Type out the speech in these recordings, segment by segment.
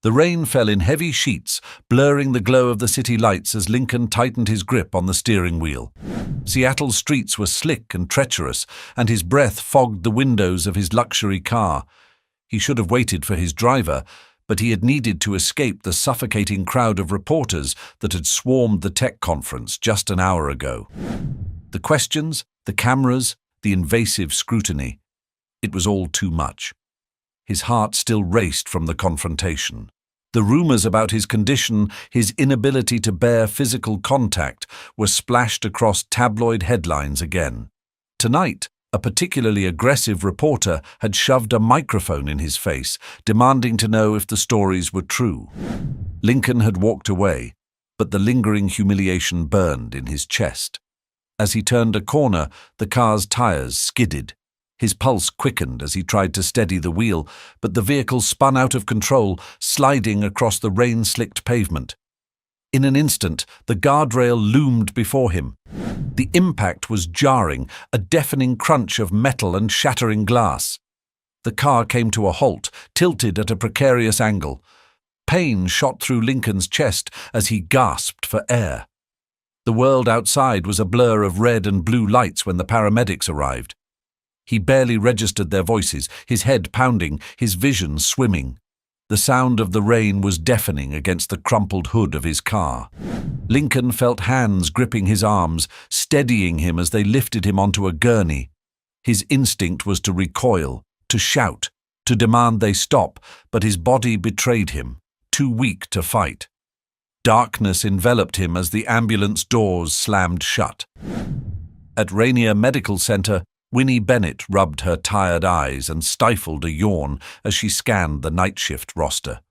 The rain fell in heavy sheets, blurring the glow of the city lights as Lincoln tightened his grip on the steering wheel. Seattle's streets were slick and treacherous, and his breath fogged the windows of his luxury car. He should have waited for his driver, but he had needed to escape the suffocating crowd of reporters that had swarmed the tech conference just an hour ago. The questions, the cameras, the invasive scrutiny. It was all too much. His heart still raced from the confrontation. The rumors about his condition, his inability to bear physical contact, were splashed across tabloid headlines again. Tonight, a particularly aggressive reporter had shoved a microphone in his face, demanding to know if the stories were true. Lincoln had walked away, but the lingering humiliation burned in his chest. As he turned a corner, the car's tires skidded. His pulse quickened as he tried to steady the wheel, but the vehicle spun out of control, sliding across the rain-slicked pavement. In an instant, the guardrail loomed before him. The impact was jarring, a deafening crunch of metal and shattering glass. The car came to a halt, tilted at a precarious angle. Pain shot through Lincoln's chest as he gasped for air. The world outside was a blur of red and blue lights when the paramedics arrived. He barely registered their voices, his head pounding, his vision swimming. The sound of the rain was deafening against the crumpled hood of his car. Lincoln felt hands gripping his arms, steadying him as they lifted him onto a gurney. His instinct was to recoil, to shout, to demand they stop, but his body betrayed him, too weak to fight. Darkness enveloped him as the ambulance doors slammed shut. At Rainier Medical Center, Winnie Bennett rubbed her tired eyes and stifled a yawn as she scanned the night shift roster.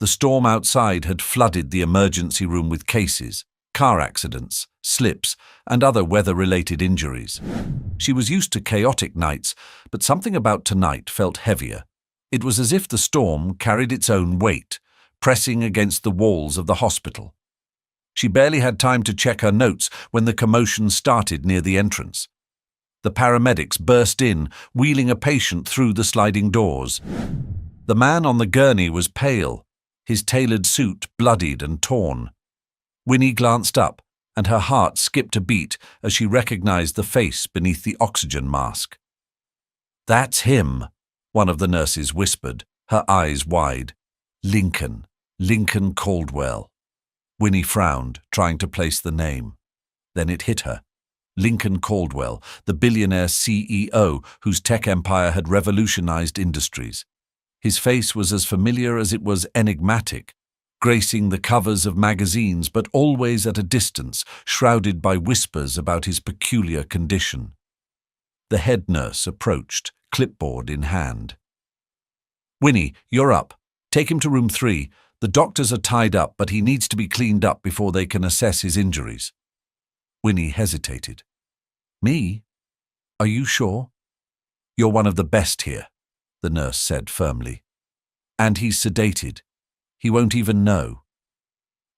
The storm outside had flooded the emergency room with cases, car accidents, slips, and other weather-related injuries. She was used to chaotic nights, but something about tonight felt heavier. It was as if the storm carried its own weight, pressing against the walls of the hospital. She barely had time to check her notes when the commotion started near the entrance. The paramedics burst in, wheeling a patient through the sliding doors. The man on the gurney was pale, his tailored suit bloodied and torn. Winnie glanced up, and her heart skipped a beat as she recognized the face beneath the oxygen mask. "That's him," one of the nurses whispered, her eyes wide. Lincoln Caldwell." Winnie frowned, trying to place the name. Then it hit her. Lincoln Caldwell, the billionaire CEO whose tech empire had revolutionized industries. His face was as familiar as it was enigmatic, gracing the covers of magazines but always at a distance, shrouded by whispers about his peculiar condition. The head nurse approached, clipboard in hand. "Winnie, you're up. Take him to room 3. The doctors are tied up, but he needs to be cleaned up before they can assess his injuries." Winnie hesitated. "Me? Are you sure?" "You're one of the best here," the nurse said firmly. "And he's sedated. He won't even know."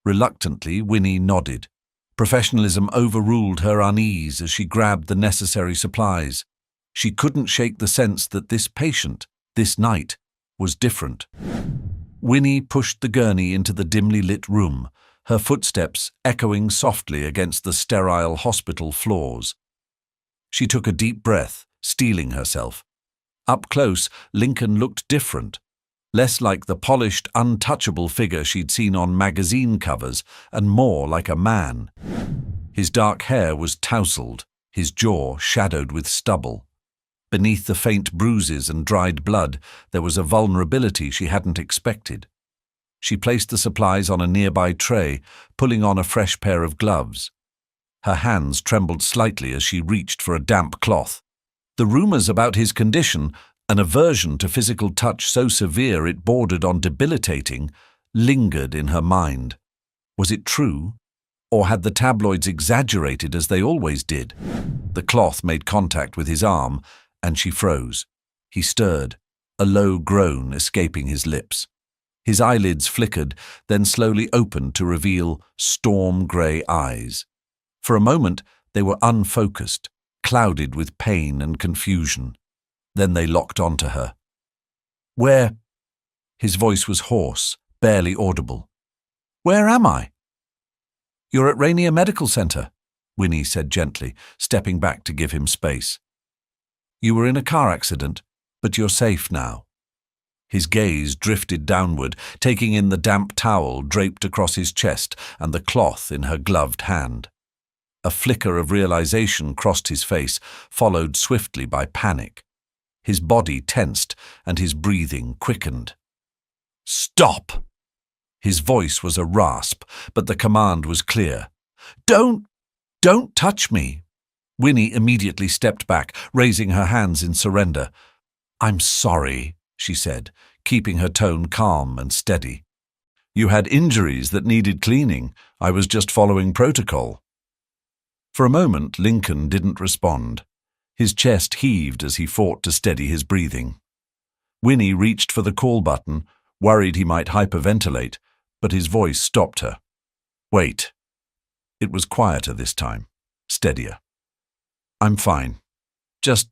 Reluctantly, Winnie nodded. Professionalism overruled her unease as she grabbed the necessary supplies. She couldn't shake the sense that this patient, this night, was different. Winnie pushed the gurney into the dimly lit room, her footsteps echoing softly against the sterile hospital floors. She took a deep breath, steeling herself. Up close, Lincoln looked different, less like the polished, untouchable figure she'd seen on magazine covers, and more like a man. His dark hair was tousled, his jaw shadowed with stubble. Beneath the faint bruises and dried blood, there was a vulnerability she hadn't expected. She placed the supplies on a nearby tray, pulling on a fresh pair of gloves. Her hands trembled slightly as she reached for a damp cloth. The rumors about his condition, an aversion to physical touch so severe it bordered on debilitating, lingered in her mind. Was it true? Or had the tabloids exaggerated as they always did? The cloth made contact with his arm, and she froze. He stirred, a low groan escaping his lips. His eyelids flickered, then slowly opened to reveal storm-grey eyes. For a moment, they were unfocused, clouded with pain and confusion. Then they locked onto her. "Where?" His voice was hoarse, barely audible. "Where am I?" "You're at Rainier Medical Center," Winnie said gently, stepping back to give him space. "You were in a car accident, but you're safe now." His gaze drifted downward, taking in the damp towel draped across his chest and the cloth in her gloved hand. A flicker of realization crossed his face, followed swiftly by panic. His body tensed and his breathing quickened. "Stop!" His voice was a rasp, but the command was clear. Don't touch me." Winnie immediately stepped back, raising her hands in surrender. "I'm sorry," she said, keeping her tone calm and steady. "You had injuries that needed cleaning. I was just following protocol." For a moment, Lincoln didn't respond. His chest heaved as he fought to steady his breathing. Winnie reached for the call button, worried he might hyperventilate, but his voice stopped her. "Wait." It was quieter this time, steadier. "I'm fine. Just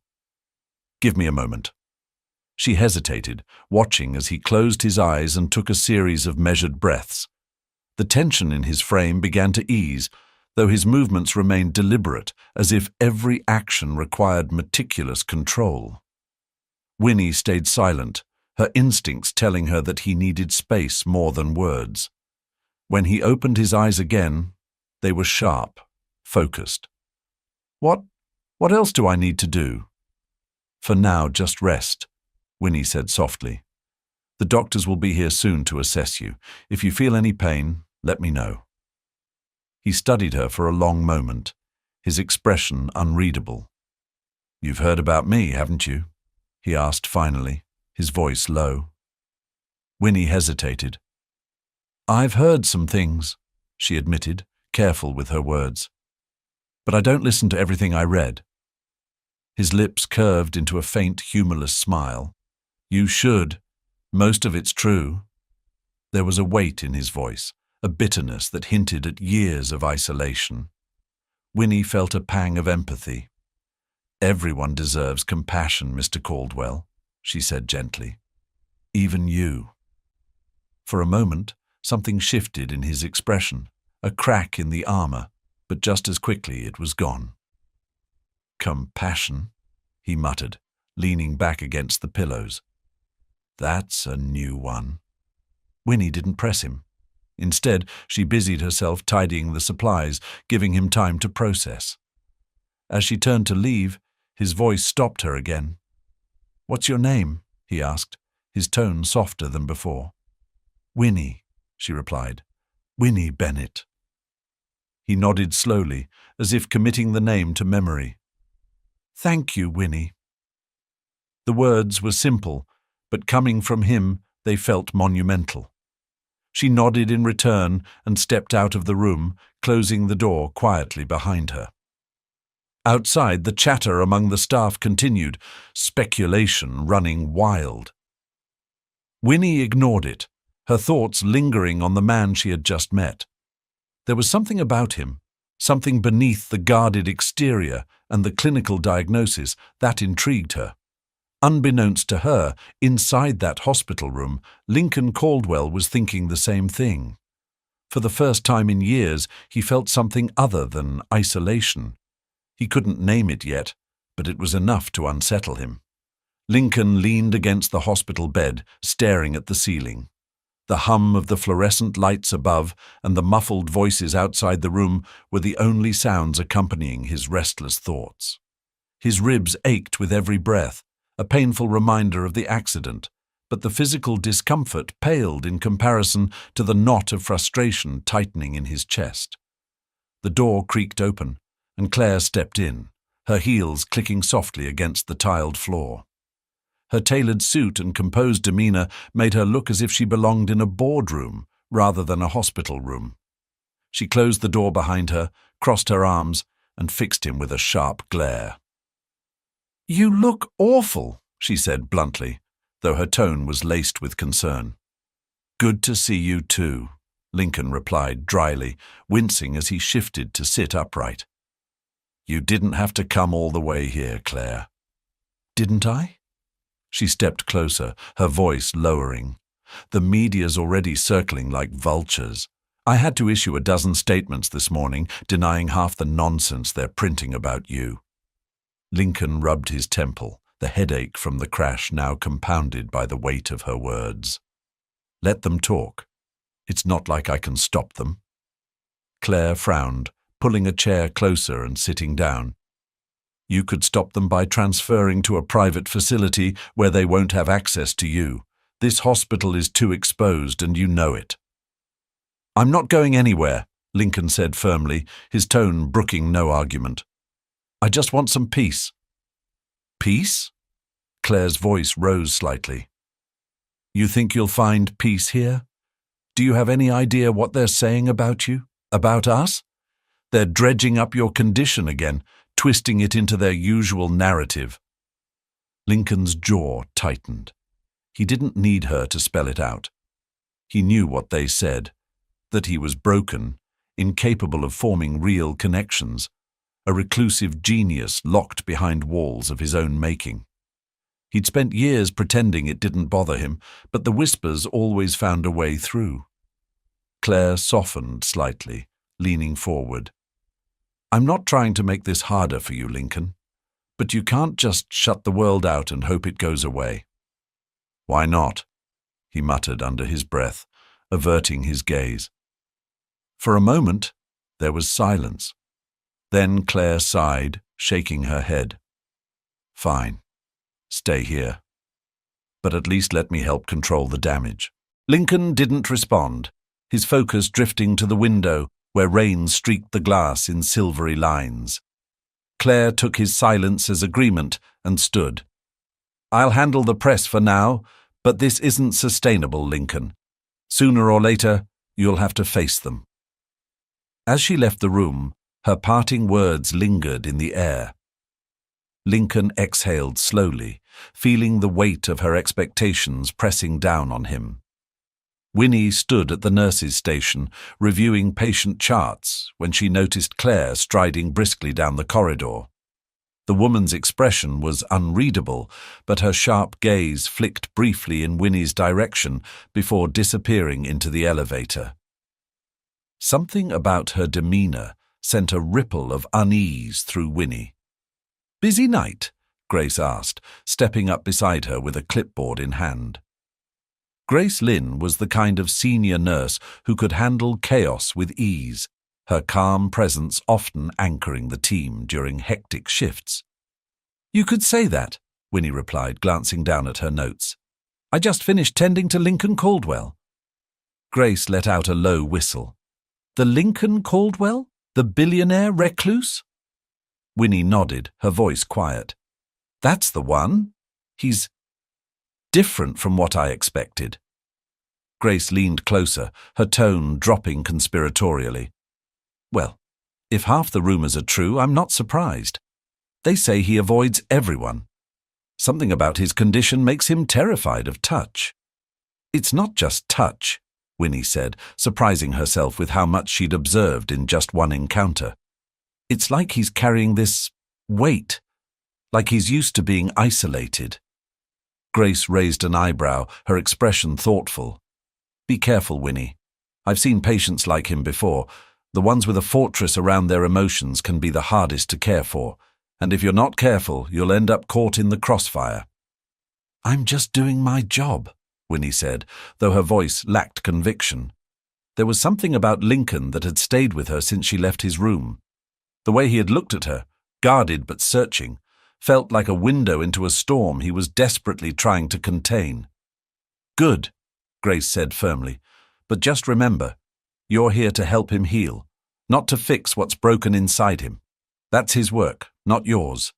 give me a moment." She hesitated, watching as he closed his eyes and took a series of measured breaths. The tension in his frame began to ease, though his movements remained deliberate, as if every action required meticulous control. Winnie stayed silent, her instincts telling her that he needed space more than words. When he opened his eyes again, they were sharp, focused. What else do I need to do?" "For now, just rest," Winnie said softly. "The doctors will be here soon to assess you. If you feel any pain, let me know." He studied her for a long moment, his expression unreadable. "You've heard about me, haven't you?" he asked finally, his voice low. Winnie hesitated. "I've heard some things," she admitted, careful with her words. "But I don't listen to everything I read." His lips curved into a faint, humorless smile. "You should. Most of it's true." There was a weight in his voice, a bitterness that hinted at years of isolation. Winnie felt a pang of empathy. "Everyone deserves compassion, Mr. Caldwell," she said gently. "Even you." For a moment, something shifted in his expression, a crack in the armor, but just as quickly it was gone. "Compassion," he muttered, leaning back against the pillows. "That's a new one." Winnie didn't press him. Instead, she busied herself tidying the supplies, giving him time to process. As she turned to leave, his voice stopped her again. "What's your name?" he asked, his tone softer than before. "Winnie," she replied. "Winnie Bennett." He nodded slowly, as if committing the name to memory. "Thank you, Winnie." The words were simple, but coming from him, they felt monumental. She nodded in return and stepped out of the room, closing the door quietly behind her. Outside, the chatter among the staff continued, speculation running wild. Winnie ignored it, her thoughts lingering on the man she had just met. There was something about him, something beneath the guarded exterior and the clinical diagnosis, that intrigued her. Unbeknownst to her, inside that hospital room, Lincoln Caldwell was thinking the same thing. For the first time in years, he felt something other than isolation. He couldn't name it yet, but it was enough to unsettle him. Lincoln leaned against the hospital bed, staring at the ceiling. The hum of the fluorescent lights above and the muffled voices outside the room were the only sounds accompanying his restless thoughts. His ribs ached with every breath, a painful reminder of the accident, but the physical discomfort paled in comparison to the knot of frustration tightening in his chest. The door creaked open, and Claire stepped in, her heels clicking softly against the tiled floor. Her tailored suit and composed demeanor made her look as if she belonged in a boardroom rather than a hospital room. She closed the door behind her, crossed her arms, and fixed him with a sharp glare. "You look awful," she said bluntly, though her tone was laced with concern. "Good to see you too," Lincoln replied dryly, wincing as he shifted to sit upright. "You didn't have to come all the way here, Claire." "Didn't I?" She stepped closer, her voice lowering. The media's already circling like vultures. I had to issue a dozen statements this morning, denying half the nonsense they're printing about you. Lincoln rubbed his temple, the headache from the crash now compounded by the weight of her words. Let them talk. It's not like I can stop them. Claire frowned, pulling a chair closer and sitting down. You could stop them by transferring to a private facility where they won't have access to you. This hospital is too exposed, and you know it. I'm not going anywhere, Lincoln said firmly, his tone brooking no argument. I just want some peace. Peace? Claire's voice rose slightly. You think you'll find peace here? Do you have any idea what they're saying about you? About us? They're dredging up your condition again, twisting it into their usual narrative. Lincoln's jaw tightened. He didn't need her to spell it out. He knew what they said, that he was broken, incapable of forming real connections, a reclusive genius locked behind walls of his own making. He'd spent years pretending it didn't bother him, but the whispers always found a way through. Claire softened slightly, leaning forward. I'm not trying to make this harder for you, Lincoln, but you can't just shut the world out and hope it goes away. Why not? He muttered under his breath, averting his gaze. For a moment, there was silence. Then Claire sighed, shaking her head. Fine. Stay here. But at least let me help control the damage. Lincoln didn't respond, his focus drifting to the window where rain streaked the glass in silvery lines. Claire took his silence as agreement and stood. I'll handle the press for now, but this isn't sustainable, Lincoln. Sooner or later, you'll have to face them. As she left the room, her parting words lingered in the air. Lincoln exhaled slowly, feeling the weight of her expectations pressing down on him. Winnie stood at the nurse's station, reviewing patient charts, when she noticed Claire striding briskly down the corridor. The woman's expression was unreadable, but her sharp gaze flicked briefly in Winnie's direction before disappearing into the elevator. Something about her demeanor sent a ripple of unease through Winnie. Busy night? Grace asked, stepping up beside her with a clipboard in hand. Grace Lynn was the kind of senior nurse who could handle chaos with ease, her calm presence often anchoring the team during hectic shifts. You could say that, Winnie replied, glancing down at her notes. I just finished tending to Lincoln Caldwell. Grace let out a low whistle. The Lincoln Caldwell? The billionaire recluse? Winnie nodded, her voice quiet. That's the one. He's different from what I expected. Grace leaned closer, her tone dropping conspiratorially. Well, if half the rumors are true, I'm not surprised. They say he avoids everyone. Something about his condition makes him terrified of touch. It's not just touch, Winnie said, surprising herself with how much she'd observed in just one encounter. It's like he's carrying this weight, like he's used to being isolated. Grace raised an eyebrow, her expression thoughtful. Be careful, Winnie. I've seen patients like him before. The ones with a fortress around their emotions can be the hardest to care for, and if you're not careful, you'll end up caught in the crossfire. I'm just doing my job, Winnie said, though her voice lacked conviction. There was something about Lincoln that had stayed with her since she left his room. The way he had looked at her, guarded but searching, felt like a window into a storm he was desperately trying to contain. Good, Grace said firmly, but just remember, you're here to help him heal, not to fix what's broken inside him. That's his work, not yours.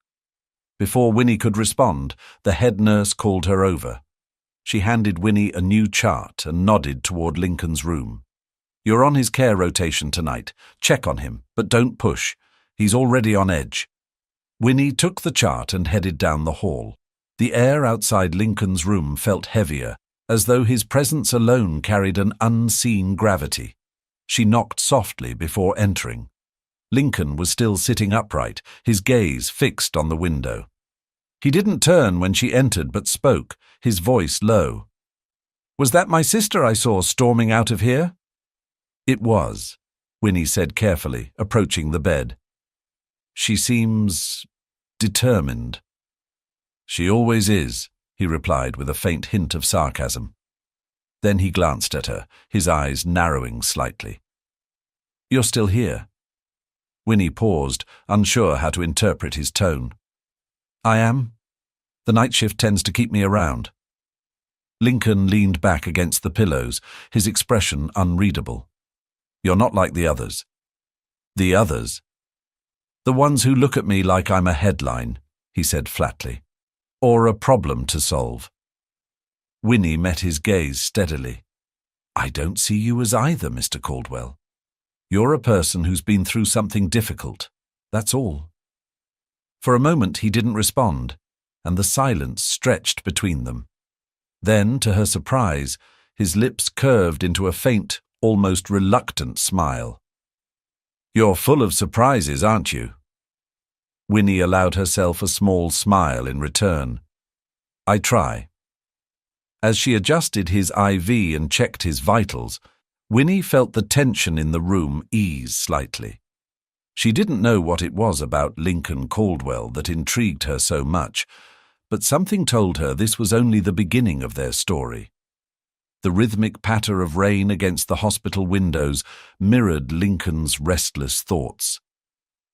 Before Winnie could respond, the head nurse called her over. She handed Winnie a new chart and nodded toward Lincoln's room. You're on his care rotation tonight. Check on him, but don't push. He's already on edge. Winnie took the chart and headed down the hall. The air outside Lincoln's room felt heavier, as though his presence alone carried an unseen gravity. She knocked softly before entering. Lincoln was still sitting upright, his gaze fixed on the window. He didn't turn when she entered but spoke, his voice low. Was that my sister I saw storming out of here? It was, Winnie said carefully, approaching the bed. She seems determined. She always is, he replied with a faint hint of sarcasm. Then he glanced at her, his eyes narrowing slightly. You're still here? Winnie paused, unsure how to interpret his tone. I am. The night shift tends to keep me around. Lincoln leaned back against the pillows, his expression unreadable. You're not like the others. The others? The ones who look at me like I'm a headline, he said flatly. Or a problem to solve. Winnie met his gaze steadily. I don't see you as either, Mr. Caldwell. You're a person who's been through something difficult. That's all. For a moment he didn't respond, and the silence stretched between them. Then, to her surprise, his lips curved into a faint, almost reluctant smile. You're full of surprises, aren't you? Winnie allowed herself a small smile in return. I try. As she adjusted his IV and checked his vitals, Winnie felt the tension in the room ease slightly. She didn't know what it was about Lincoln Caldwell that intrigued her so much, but something told her this was only the beginning of their story. The rhythmic patter of rain against the hospital windows mirrored Lincoln's restless thoughts.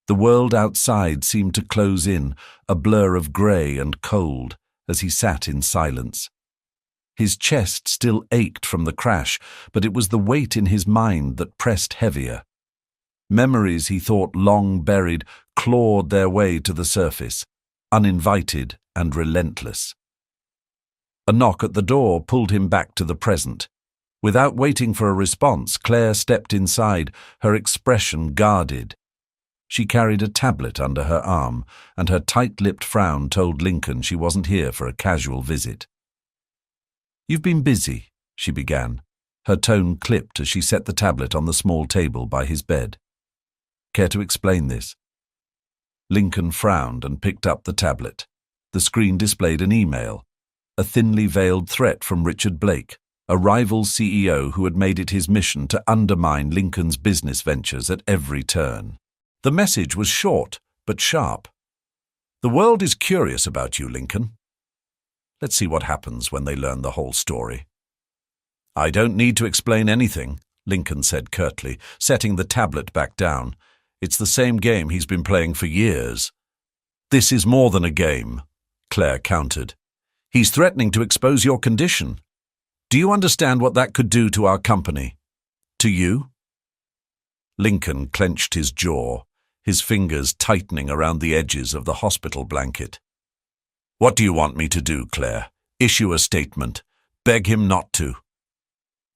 The world outside seemed to close in, a blur of grey and cold, as he sat in silence. His chest still ached from the crash, but it was the weight in his mind that pressed heavier. Memories he thought long buried clawed their way to the surface, uninvited and relentless. A knock at the door pulled him back to the present. Without waiting for a response, Claire stepped inside, her expression guarded. She carried a tablet under her arm, and her tight-lipped frown told Lincoln she wasn't here for a casual visit. You've been busy, she began. Her tone clipped as she set the tablet on the small table by his bed. Care to explain this? Lincoln frowned and picked up the tablet. The screen displayed an email, a thinly veiled threat from Richard Blake, a rival CEO who had made it his mission to undermine Lincoln's business ventures at every turn. The message was short, but sharp. The world is curious about you, Lincoln. Let's see what happens when they learn the whole story. I don't need to explain anything, Lincoln said curtly, setting the tablet back down. It's the same game he's been playing for years. This is more than a game, Claire countered. He's threatening to expose your condition. Do you understand what that could do to our company? To you? Lincoln clenched his jaw, his fingers tightening around the edges of the hospital blanket. What do you want me to do, Claire? Issue a statement. Beg him not to.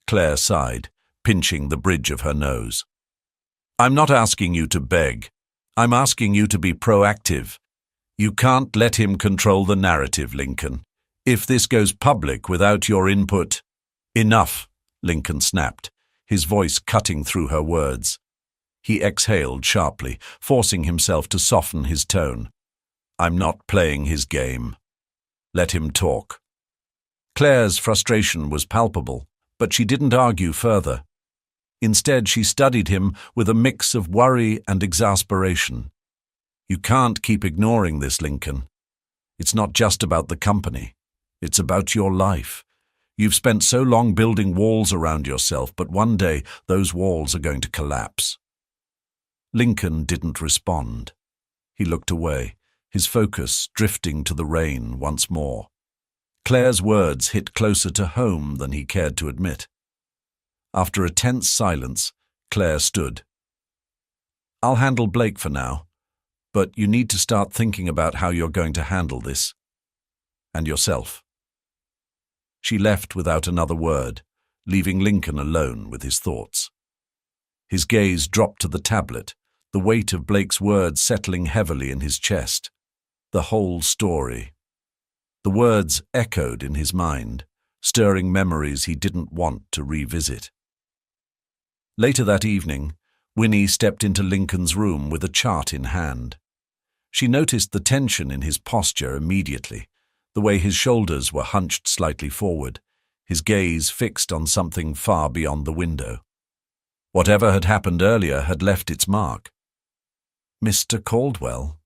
Claire sighed, pinching the bridge of her nose. I'm not asking you to beg. I'm asking you to be proactive. You can't let him control the narrative, Lincoln. If this goes public without your input— Enough, Lincoln snapped, his voice cutting through her words. He exhaled sharply, forcing himself to soften his tone. I'm not playing his game. Let him talk. Claire's frustration was palpable, but she didn't argue further. Instead, she studied him with a mix of worry and exasperation. You can't keep ignoring this, Lincoln. It's not just about the company. It's about your life. You've spent so long building walls around yourself, but one day those walls are going to collapse. Lincoln didn't respond. He looked away, his focus drifting to the rain once more. Claire's words hit closer to home than he cared to admit. After a tense silence, Claire stood. I'll handle Blake for now, but you need to start thinking about how you're going to handle this. And yourself. She left without another word, leaving Lincoln alone with his thoughts. His gaze dropped to the tablet, the weight of Blake's words settling heavily in his chest. The whole story. The words echoed in his mind, stirring memories he didn't want to revisit. Later that evening, Winnie stepped into Lincoln's room with a chart in hand. She noticed the tension in his posture immediately, the way his shoulders were hunched slightly forward, his gaze fixed on something far beyond the window. Whatever had happened earlier had left its mark. "Mr. Caldwell,"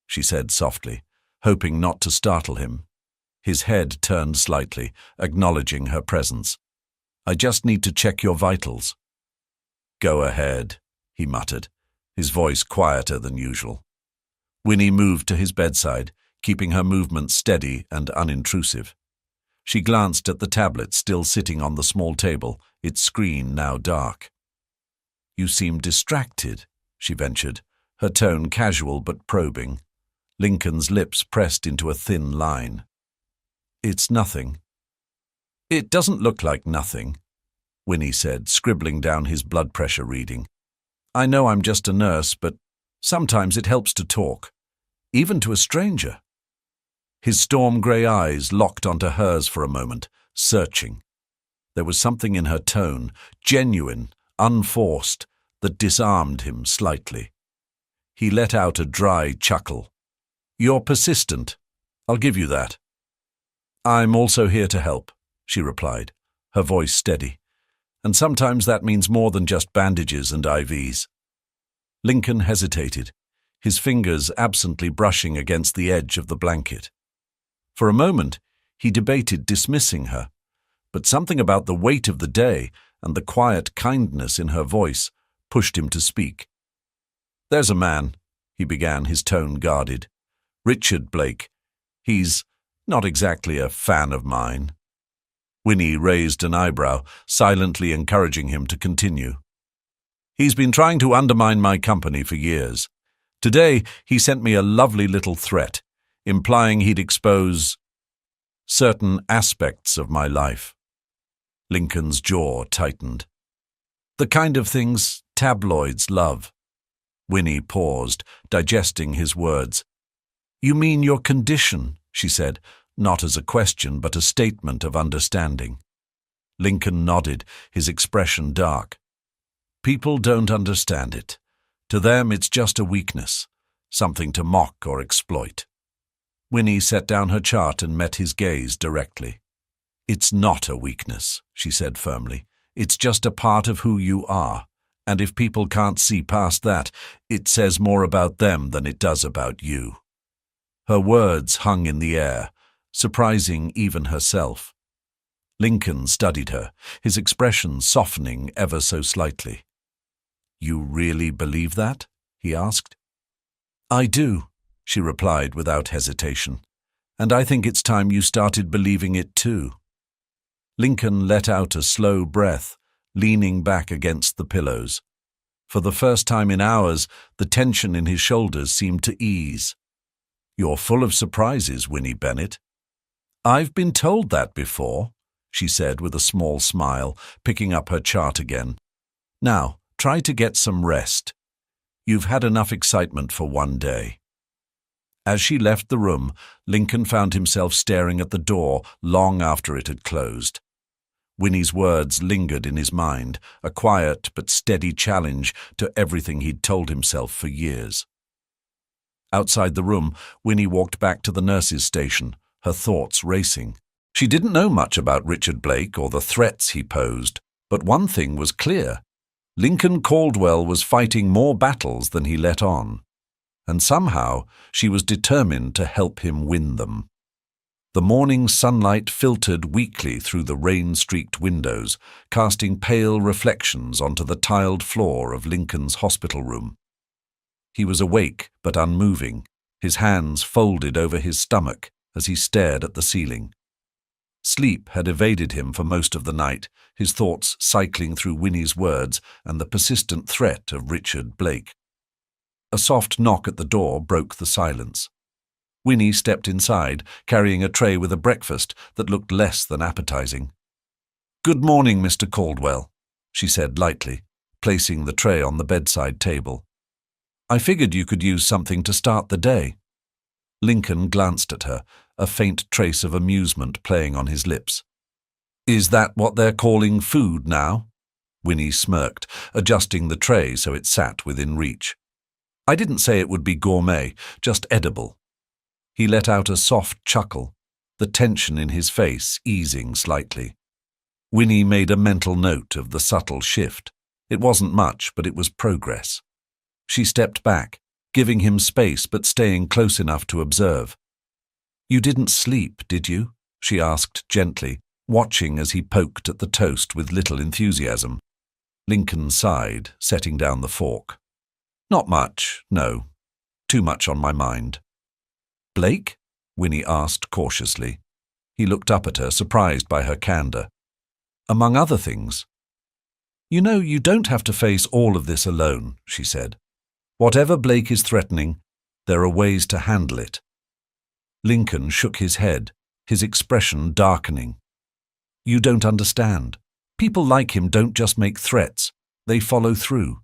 she said softly, hoping not to startle him. His head turned slightly, acknowledging her presence. "I just need to check your vitals." "Go ahead," he muttered, his voice quieter than usual. Winnie moved to his bedside, keeping her movements steady and unintrusive. She glanced at the tablet still sitting on the small table, its screen now dark. "You seem distracted," she ventured, her tone casual but probing. Lincoln's lips pressed into a thin line. "It's nothing." "It doesn't look like nothing," Winnie said, scribbling down his blood pressure reading. "I know I'm just a nurse, but sometimes it helps to talk, even to a stranger." His storm-grey eyes locked onto hers for a moment, searching. There was something in her tone, genuine, unforced, that disarmed him slightly. He let out a dry chuckle. "You're persistent. I'll give you that." "I'm also here to help," she replied, her voice steady. "And sometimes that means more than just bandages and IVs." Lincoln hesitated, his fingers absently brushing against the edge of the blanket. For a moment, he debated dismissing her, but something about the weight of the day and the quiet kindness in her voice pushed him to speak. "There's a man," he began, his tone guarded. "Richard Blake. He's not exactly a fan of mine." Winnie raised an eyebrow, silently encouraging him to continue. "He's been trying to undermine my company for years. Today, he sent me a lovely little threat, implying he'd expose certain aspects of my life." Lincoln's jaw tightened. "The kind of things tabloids love." Winnie paused, digesting his words. "You mean your condition?" she said, not as a question but a statement of understanding. Lincoln nodded, his expression dark. "People don't understand it. To them it's just a weakness, something to mock or exploit." Winnie set down her chart and met his gaze directly. "It's not a weakness," she said firmly. "It's just a part of who you are. And if people can't see past that, it says more about them than it does about you." Her words hung in the air, surprising even herself. Lincoln studied her, his expression softening ever so slightly. "You really believe that?" he asked. "I do," she replied without hesitation. "And I think it's time you started believing it too." Lincoln let out a slow breath, leaning back against the pillows. For the first time in hours, the tension in his shoulders seemed to ease. "You're full of surprises, Winnie Bennett." "I've been told that before," she said with a small smile, picking up her chart again. "Now, try to get some rest. You've had enough excitement for one day." As she left the room, Lincoln found himself staring at the door long after it had closed. Winnie's words lingered in his mind, a quiet but steady challenge to everything he'd told himself for years. Outside the room, Winnie walked back to the nurse's station, her thoughts racing. She didn't know much about Richard Blake or the threats he posed, but one thing was clear. Lincoln Caldwell was fighting more battles than he let on, and somehow she was determined to help him win them. The morning sunlight filtered weakly through the rain-streaked windows, casting pale reflections onto the tiled floor of Lincoln's hospital room. He was awake but unmoving, his hands folded over his stomach as he stared at the ceiling. Sleep had evaded him for most of the night, his thoughts cycling through Winnie's words and the persistent threat of Richard Blake. A soft knock at the door broke the silence. Winnie stepped inside, carrying a tray with a breakfast that looked less than appetizing. "Good morning, Mr. Caldwell," she said lightly, placing the tray on the bedside table. "I figured you could use something to start the day." Lincoln glanced at her, a faint trace of amusement playing on his lips. "Is that what they're calling food now?" Winnie smirked, adjusting the tray so it sat within reach. "I didn't say it would be gourmet, just edible." He let out a soft chuckle, the tension in his face easing slightly. Winnie made a mental note of the subtle shift. It wasn't much, but it was progress. She stepped back, giving him space but staying close enough to observe. "You didn't sleep, did you?" she asked gently, watching as he poked at the toast with little enthusiasm. Lincoln sighed, setting down the fork. "Not much, no. Too much on my mind." "Blake?" Winnie asked cautiously. He looked up at her, surprised by her candor. "Among other things." "You know, you don't have to face all of this alone," she said. "Whatever Blake is threatening, there are ways to handle it." Lincoln shook his head, his expression darkening. "You don't understand. People like him don't just make threats, they follow through.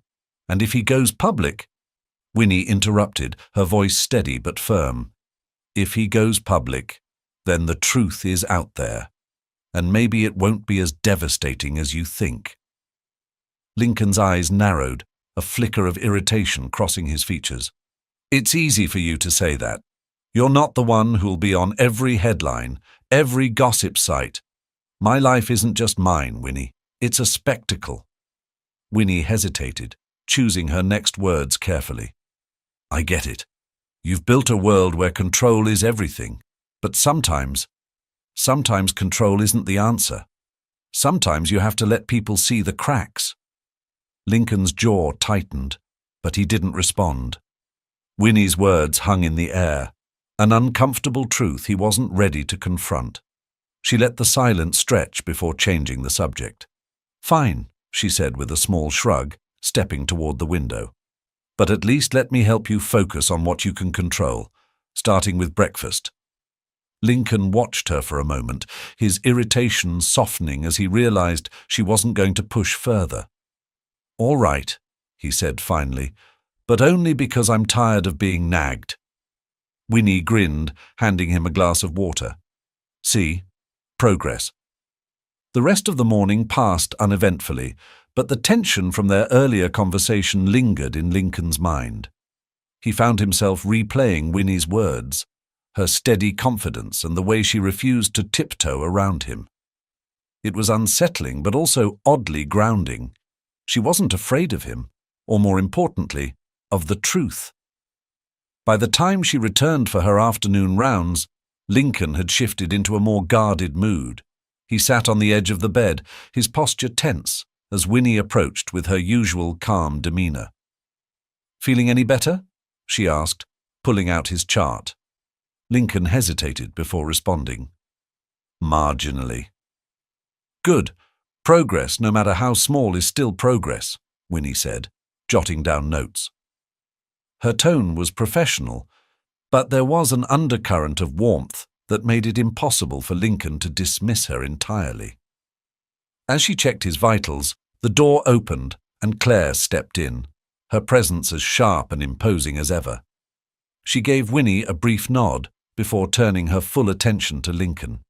And if he goes public—" Winnie interrupted, her voice steady but firm. "If he goes public, then the truth is out there. And maybe it won't be as devastating as you think." Lincoln's eyes narrowed, a flicker of irritation crossing his features. "It's easy for you to say that. You're not the one who'll be on every headline, every gossip site. My life isn't just mine, Winnie. It's a spectacle." Winnie hesitated, choosing her next words carefully. "I get it. You've built a world where control is everything. But sometimes control isn't the answer. Sometimes you have to let people see the cracks." Lincoln's jaw tightened, but he didn't respond. Winnie's words hung in the air, an uncomfortable truth he wasn't ready to confront. She let the silence stretch before changing the subject. "Fine," she said with a small shrug, stepping toward the window. "But at least let me help you focus on what you can control, starting with breakfast." Lincoln watched her for a moment, his irritation softening as he realized she wasn't going to push further. "All right," he said finally, "but only because I'm tired of being nagged." Winnie grinned, handing him a glass of water. "See? Progress." The rest of the morning passed uneventfully, but the tension from their earlier conversation lingered in Lincoln's mind. He found himself replaying Winnie's words, her steady confidence and the way she refused to tiptoe around him. It was unsettling but also oddly grounding. She wasn't afraid of him, or more importantly, of the truth. By the time she returned for her afternoon rounds, Lincoln had shifted into a more guarded mood. He sat on the edge of the bed, his posture tense, as Winnie approached with her usual calm demeanor. "Feeling any better?" she asked, pulling out his chart. Lincoln hesitated before responding. "Marginally." "Good. Progress, no matter how small, is still progress," Winnie said, jotting down notes. Her tone was professional, but there was an undercurrent of warmth that made it impossible for Lincoln to dismiss her entirely. As she checked his vitals, the door opened and Claire stepped in, her presence as sharp and imposing as ever. She gave Winnie a brief nod before turning her full attention to Lincoln.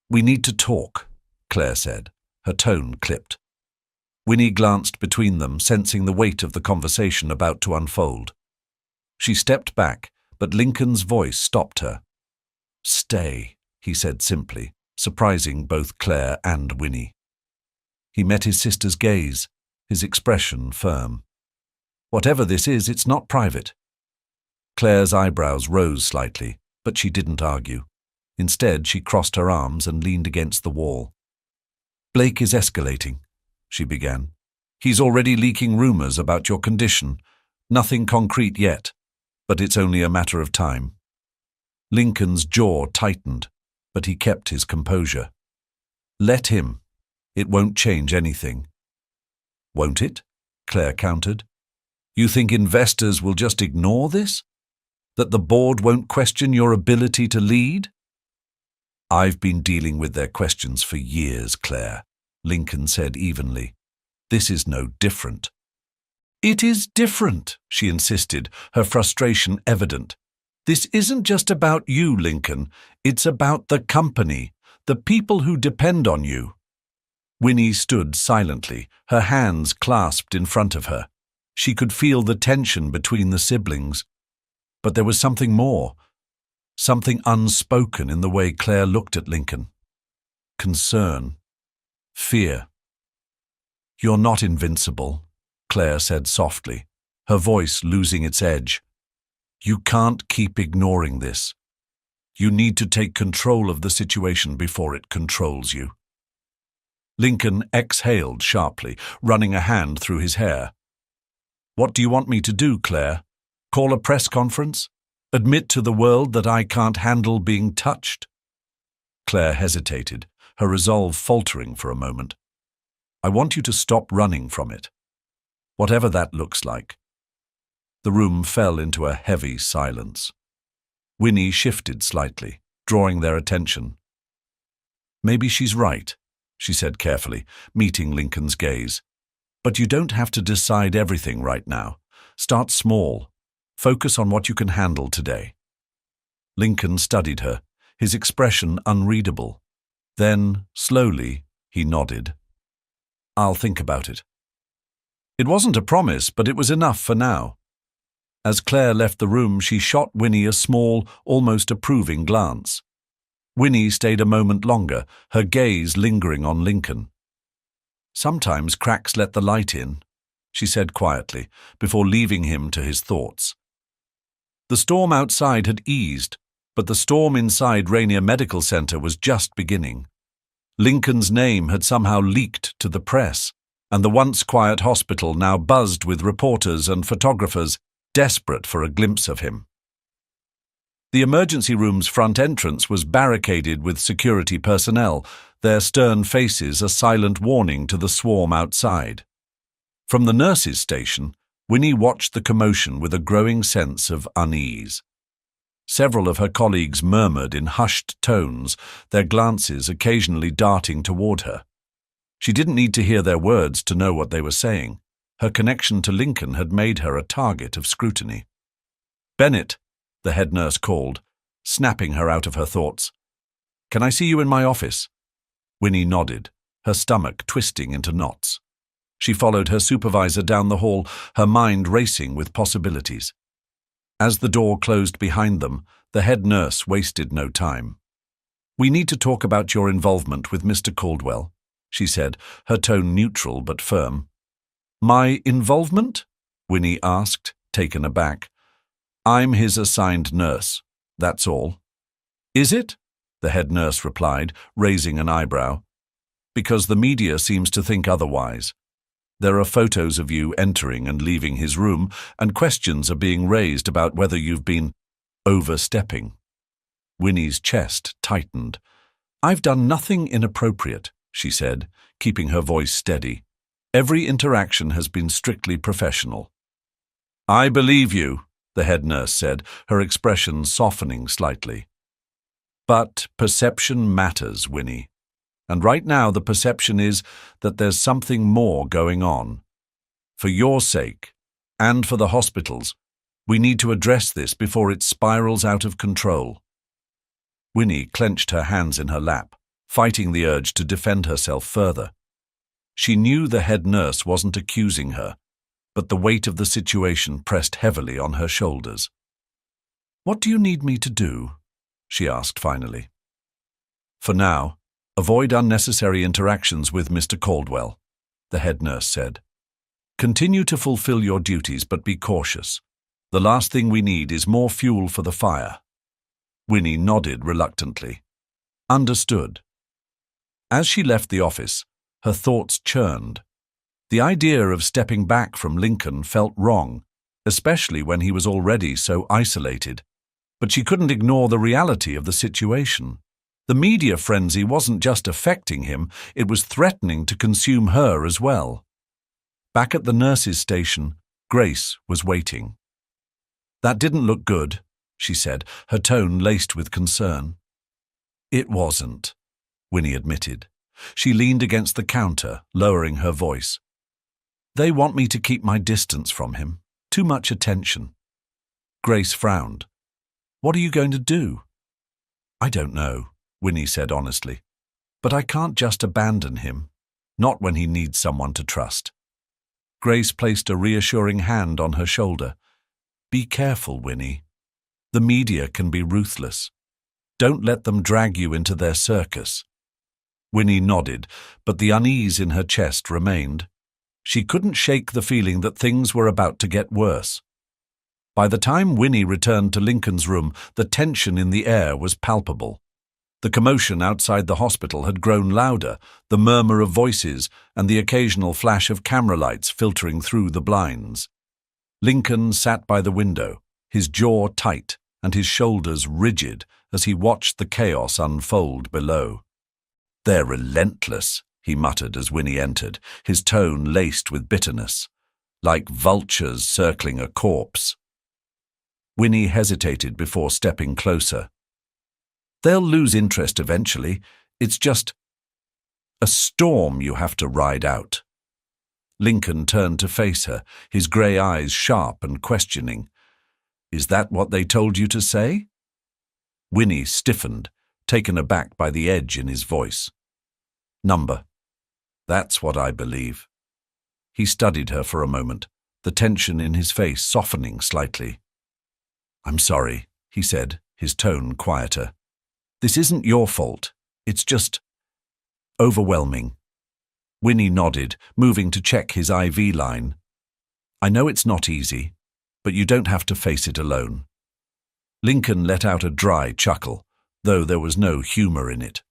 "We need to talk," Claire said, her tone clipped. Winnie glanced between them, sensing the weight of the conversation about to unfold. She stepped back, but Lincoln's voice stopped her. "Stay," he said simply, surprising both Claire and Winnie. He met his sister's gaze, his expression firm. "Whatever this is, it's not private." Claire's eyebrows rose slightly, but she didn't argue. Instead, she crossed her arms and leaned against the wall. "Blake is escalating," she began. "He's already leaking rumors about your condition. Nothing concrete yet, but it's only a matter of time." Lincoln's jaw tightened, but he kept his composure. "Let him. It won't change anything." "Won't it?" Claire countered. "You think investors will just ignore this? That the board won't question your ability to lead?" "I've been dealing with their questions for years, Claire," Lincoln said evenly. "This is no different." "It is different," she insisted, her frustration evident. "This isn't just about you, Lincoln. It's about the company, the people who depend on you." Winnie stood silently, her hands clasped in front of her. She could feel the tension between the siblings. But there was something more, something unspoken in the way Claire looked at Lincoln. Concern, Fear. "You're not invincible," Claire said softly, her voice losing its edge. "You can't keep ignoring this. You need to take control of the situation before it controls you." Lincoln exhaled sharply, running a hand through his hair. "What do you want me to do, Claire? Call a press conference? Admit to the world that I can't handle being touched?" Claire hesitated, her resolve faltering for a moment. "I want you to stop running from it, whatever that looks like." The room fell into a heavy silence. Winnie shifted slightly, drawing their attention. "Maybe she's right," she said carefully, meeting Lincoln's gaze. "But you don't have to decide everything right now. Start small. Focus on what you can handle today." Lincoln studied her, his expression unreadable. Then, slowly, he nodded. "I'll think about it." It wasn't a promise, but it was enough for now. As Claire left the room, she shot Winnie a small, almost approving glance. Winnie stayed a moment longer, her gaze lingering on Lincoln. "Sometimes cracks let the light in," she said quietly, before leaving him to his thoughts. The storm outside had eased, but the storm inside Rainier Medical Center was just beginning. Lincoln's name had somehow leaked to the press, and the once quiet hospital now buzzed with reporters and photographers desperate for a glimpse of him. The emergency room's front entrance was barricaded with security personnel, their stern faces a silent warning to the swarm outside. From the nurses' station, Winnie watched the commotion with a growing sense of unease. Several of her colleagues murmured in hushed tones, their glances occasionally darting toward her. She didn't need to hear their words to know what they were saying. Her connection to Lincoln had made her a target of scrutiny. "Bennett," the head nurse called, snapping her out of her thoughts. "Can I see you in my office?" Winnie nodded, her stomach twisting into knots. She followed her supervisor down the hall, her mind racing with possibilities. As the door closed behind them, the head nurse wasted no time. "We need to talk about your involvement with Mr. Caldwell," she said, her tone neutral but firm. "My involvement?" Winnie asked, taken aback. "I'm his assigned nurse, that's all." "Is it?" the head nurse replied, raising an eyebrow. "Because the media seems to think otherwise. There are photos of you entering and leaving his room, and questions are being raised about whether you've been overstepping." Winnie's chest tightened. "I've done nothing inappropriate," she said, keeping her voice steady. "Every interaction has been strictly professional." "I believe you," the head nurse said, her expression softening slightly. "But perception matters, Winnie. And right now the perception is that there's something more going on. For your sake, and for the hospital's, we need to address this before it spirals out of control." Winnie clenched her hands in her lap, fighting the urge to defend herself further. She knew the head nurse wasn't accusing her, but the weight of the situation pressed heavily on her shoulders. "What do you need me to do?" she asked finally. "For now, avoid unnecessary interactions with Mr. Caldwell," the head nurse said. "Continue to fulfill your duties, but be cautious. The last thing we need is more fuel for the fire." Winnie nodded reluctantly. "Understood." As she left the office, her thoughts churned. The idea of stepping back from Lincoln felt wrong, especially when he was already so isolated. But she couldn't ignore the reality of the situation. The media frenzy wasn't just affecting him, it was threatening to consume her as well. Back at the nurses' station, Grace was waiting. "That didn't look good," she said, her tone laced with concern. "It wasn't," Winnie admitted. She leaned against the counter, lowering her voice. "They want me to keep my distance from him. Too much attention." Grace frowned. "What are you going to do?" "I don't know," Winnie said honestly. "But I can't just abandon him, not when he needs someone to trust." Grace placed a reassuring hand on her shoulder. "Be careful, Winnie. The media can be ruthless. Don't let them drag you into their circus." Winnie nodded, but the unease in her chest remained. She couldn't shake the feeling that things were about to get worse. By the time Winnie returned to Lincoln's room, the tension in the air was palpable. The commotion outside the hospital had grown louder, the murmur of voices and the occasional flash of camera lights filtering through the blinds. Lincoln sat by the window, his jaw tight and his shoulders rigid as he watched the chaos unfold below. "They're relentless," he muttered as Winnie entered, his tone laced with bitterness, "like vultures circling a corpse." Winnie hesitated before stepping closer. "They'll lose interest eventually. It's just a storm you have to ride out." Lincoln turned to face her, his grey eyes sharp and questioning. "Is that what they told you to say?" Winnie stiffened, taken aback by the edge in his voice. "Number. That's what I believe." He studied her for a moment, the tension in his face softening slightly. "I'm sorry," he said, his tone quieter. "This isn't your fault. It's just overwhelming." Winnie nodded, moving to check his IV line. "I know it's not easy, but you don't have to face it alone." Lincoln let out a dry chuckle, though there was no humor in it.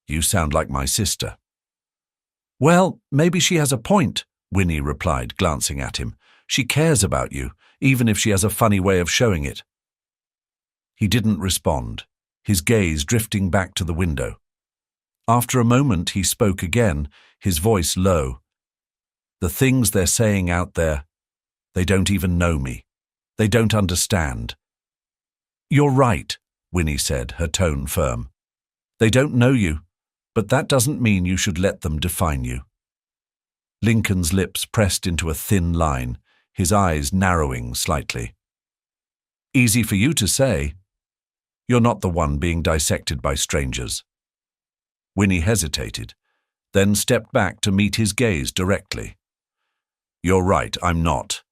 "You sound like my sister." "Well, maybe she has a point," Winnie replied, glancing at him. "She cares about you, even if she has a funny way of showing it." He didn't respond, his gaze drifting back to the window. After a moment he spoke again, his voice low. "The things they're saying out there, they don't even know me. They don't understand." "You're right," Winnie said, her tone firm. "They don't know you, but that doesn't mean you should let them define you." Lincoln's lips pressed into a thin line, his eyes narrowing slightly. "Easy for you to say. You're not the one being dissected by strangers." Winnie hesitated, then stepped back to meet his gaze directly. "You're right, I'm not.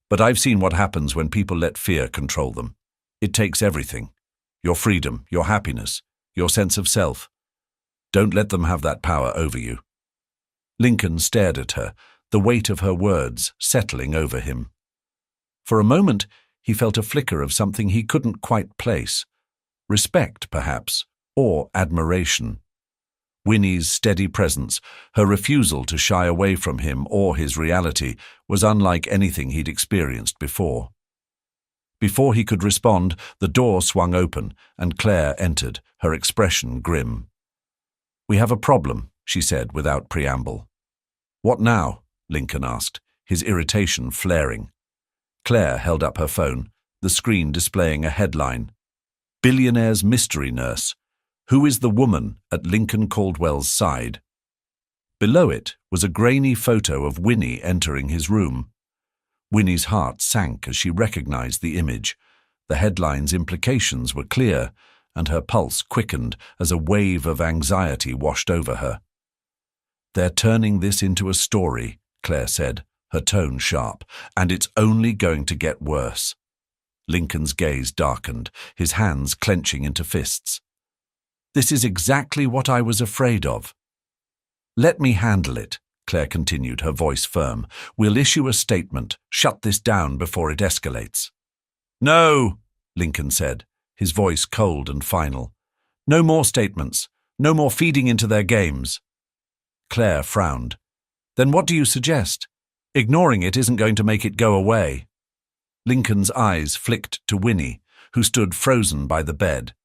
But I've seen what happens when people let fear control them. It takes everything. Your freedom, your happiness, your sense of self. Don't let them have that power over you." Lincoln stared at her, the weight of her words settling over him. For a moment, he felt a flicker of something he couldn't quite place. Respect, perhaps, or admiration. Winnie's steady presence, her refusal to shy away from him or his reality, was unlike anything he'd experienced before. Before he could respond, the door swung open and Claire entered, her expression grim. "We have a problem," she said without preamble. "What now?" Lincoln asked, his irritation flaring. Claire held up her phone, the screen displaying a headline. "Billionaire's mystery nurse. Who is the woman at Lincoln Caldwell's side?" Below it was a grainy photo of Winnie entering his room. Winnie's heart sank as she recognized the image. The headline's implications were clear, and her pulse quickened as a wave of anxiety washed over her. "They're turning this into a story," Claire said, her tone sharp, "and it's only going to get worse." Lincoln's gaze darkened, his hands clenching into fists. "This is exactly what I was afraid of." "Let me handle it," Claire continued, her voice firm. "We'll issue a statement, shut this down before it escalates." "No," Lincoln said, his voice cold and final. "No more statements. No more feeding into their games." Claire frowned. "Then what do you suggest? Ignoring it isn't going to make it go away." Lincoln's eyes flicked to Winnie, who stood frozen by the bed.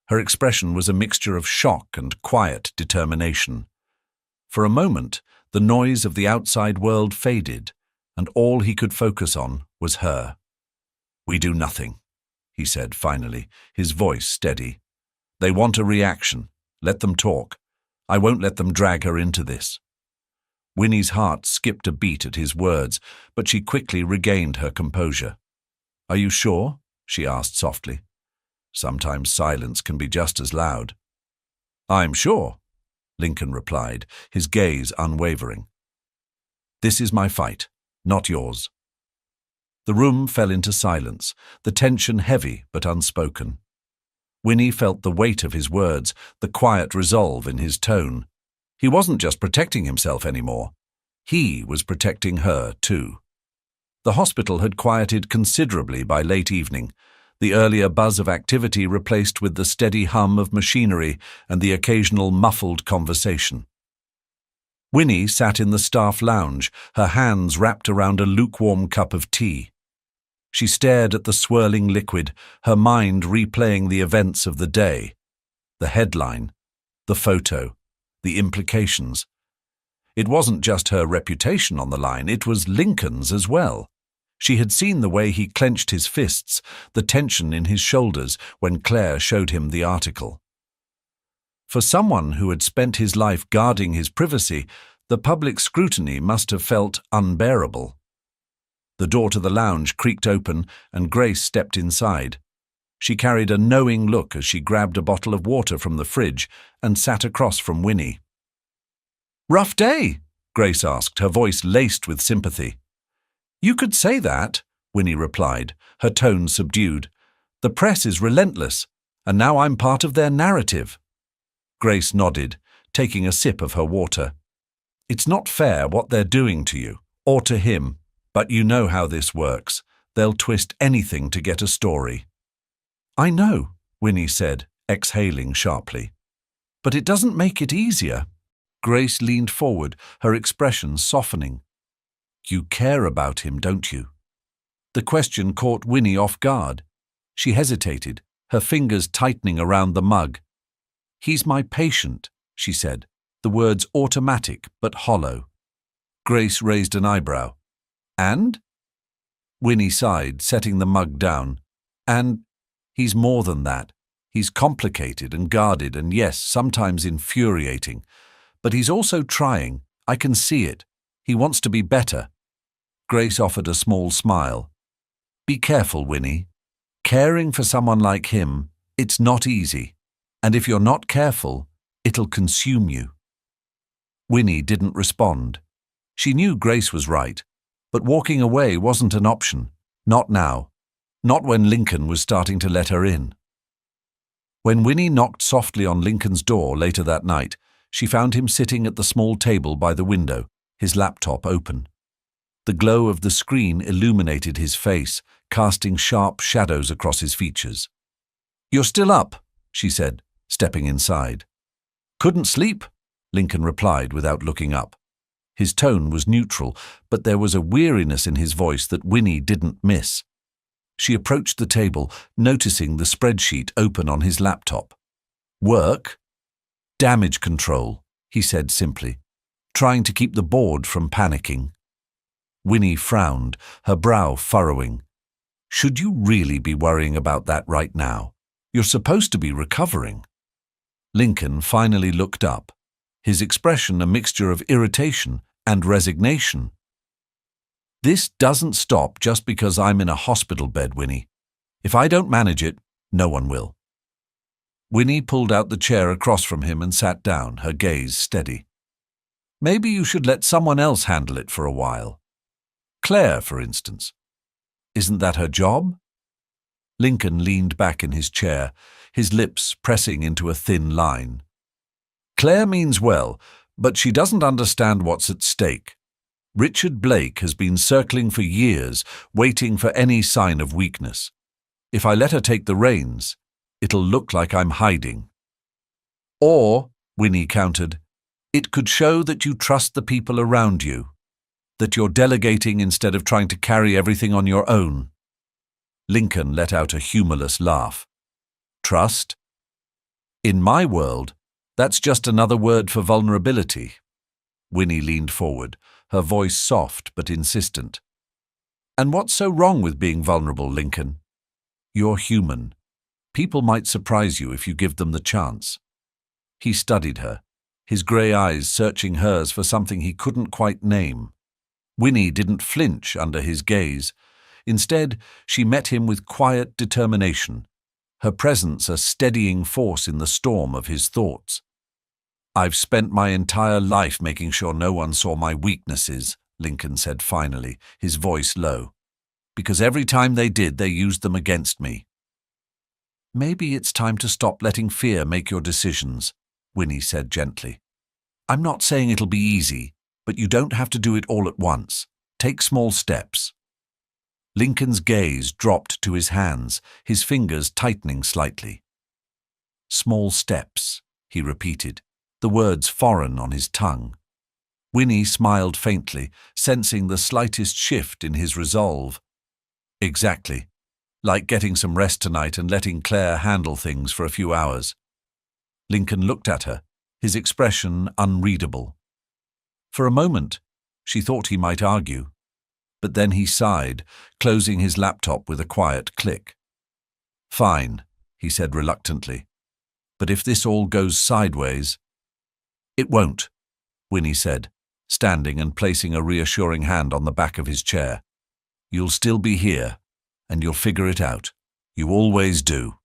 Her expression was a mixture of shock and quiet determination. For a moment, the noise of the outside world faded, and all he could focus on was her. "We do nothing," he said finally, his voice steady. "They want a reaction. Let them talk. I won't let them drag her into this." Winnie's heart skipped a beat at his words, but she quickly regained her composure. "Are you sure?" she asked softly. "Sometimes silence can be just as loud." "I'm sure," Lincoln replied, his gaze unwavering. "This is my fight, not yours." The room fell into silence, the tension heavy but unspoken. Winnie felt the weight of his words, the quiet resolve in his tone. He wasn't just protecting himself anymore. He was protecting her, too. The hospital had quieted considerably by late evening, the earlier buzz of activity replaced with the steady hum of machinery and the occasional muffled conversation. Winnie sat in the staff lounge, her hands wrapped around a lukewarm cup of tea. She stared at the swirling liquid, her mind replaying the events of the day. The headline, the photo, the implications. It wasn't just her reputation on the line, it was Lincoln's as well. She had seen the way he clenched his fists, the tension in his shoulders when Claire showed him the article. For someone who had spent his life guarding his privacy, the public scrutiny must have felt unbearable. The door to the lounge creaked open and Grace stepped inside. She carried a knowing look as she grabbed a bottle of water from the fridge and sat across from Winnie. "Rough day?" Grace asked, her voice laced with sympathy. "You could say that," Winnie replied, her tone subdued. "The press is relentless, and now I'm part of their narrative." Grace nodded, taking a sip of her water. "It's not fair what they're doing to you, or to him, but you know how this works. They'll twist anything to get a story." "I know," Winnie said, exhaling sharply. "But it doesn't make it easier." Grace leaned forward, her expression softening. "You care about him, don't you?" The question caught Winnie off guard. She hesitated, her fingers tightening around the mug. "He's my patient," she said, the words automatic but hollow. Grace raised an eyebrow. "And?" Winnie sighed, setting the mug down. "And he's more than that. He's complicated and guarded and, yes, sometimes infuriating. But he's also trying. I can see it. He wants to be better." Grace offered a small smile. "Be careful, Winnie. Caring for someone like him, it's not easy. And if you're not careful, it'll consume you." Winnie didn't respond. She knew Grace was right, but walking away wasn't an option. Not now. Not when Lincoln was starting to let her in. When Winnie knocked softly on Lincoln's door later that night, she found him sitting at the small table by the window, his laptop open. The glow of the screen illuminated his face, casting sharp shadows across his features. "You're still up," she said, stepping inside. "Couldn't sleep," Lincoln replied without looking up. His tone was neutral, but there was a weariness in his voice that Winnie didn't miss. She approached the table, noticing the spreadsheet open on his laptop. "Work?" "Damage control," he said simply, trying to keep the board from panicking. Winnie frowned, her brow furrowing. "Should you really be worrying about that right now? You're supposed to be recovering." Lincoln finally looked up, his expression a mixture of irritation and resignation. "This doesn't stop just because I'm in a hospital bed, Winnie. If I don't manage it, no one will." Winnie pulled out the chair across from him and sat down, her gaze steady. "Maybe you should let someone else handle it for a while. Claire, for instance. Isn't that her job?" Lincoln leaned back in his chair, his lips pressing into a thin line. "Claire means well, but she doesn't understand what's at stake. Richard Blake has been circling for years, waiting for any sign of weakness. If I let her take the reins, it'll look like I'm hiding." "Or," Winnie countered, "it could show that you trust the people around you, that you're delegating instead of trying to carry everything on your own." Lincoln let out a humorless laugh. "Trust? In my world, that's just another word for vulnerability." Winnie leaned forward, her voice soft but insistent. "And what's so wrong with being vulnerable, Lincoln? You're human. People might surprise you if you give them the chance." He studied her, his grey eyes searching hers for something he couldn't quite name. Winnie didn't flinch under his gaze. Instead, she met him with quiet determination, her presence a steadying force in the storm of his thoughts. "I've spent my entire life making sure no one saw my weaknesses," Lincoln said finally, his voice low. "Because every time they did, they used them against me." Maybe it's time to stop letting fear make your decisions, Winnie said gently. I'm not saying it'll be easy, but you don't have to do it all at once. Take small steps. Lincoln's gaze dropped to his hands, his fingers tightening slightly. Small steps, he repeated, the words foreign on his tongue. Winnie smiled faintly, sensing the slightest shift in his resolve. Exactly. Like getting some rest tonight and letting Claire handle things for a few hours. Lincoln looked at her, his expression unreadable. For a moment, she thought he might argue, but then he sighed, closing his laptop with a quiet click. Fine, he said reluctantly, but if this all goes sideways… It won't, Winnie said, standing and placing a reassuring hand on the back of his chair. You'll still be here, and you'll figure it out. You always do.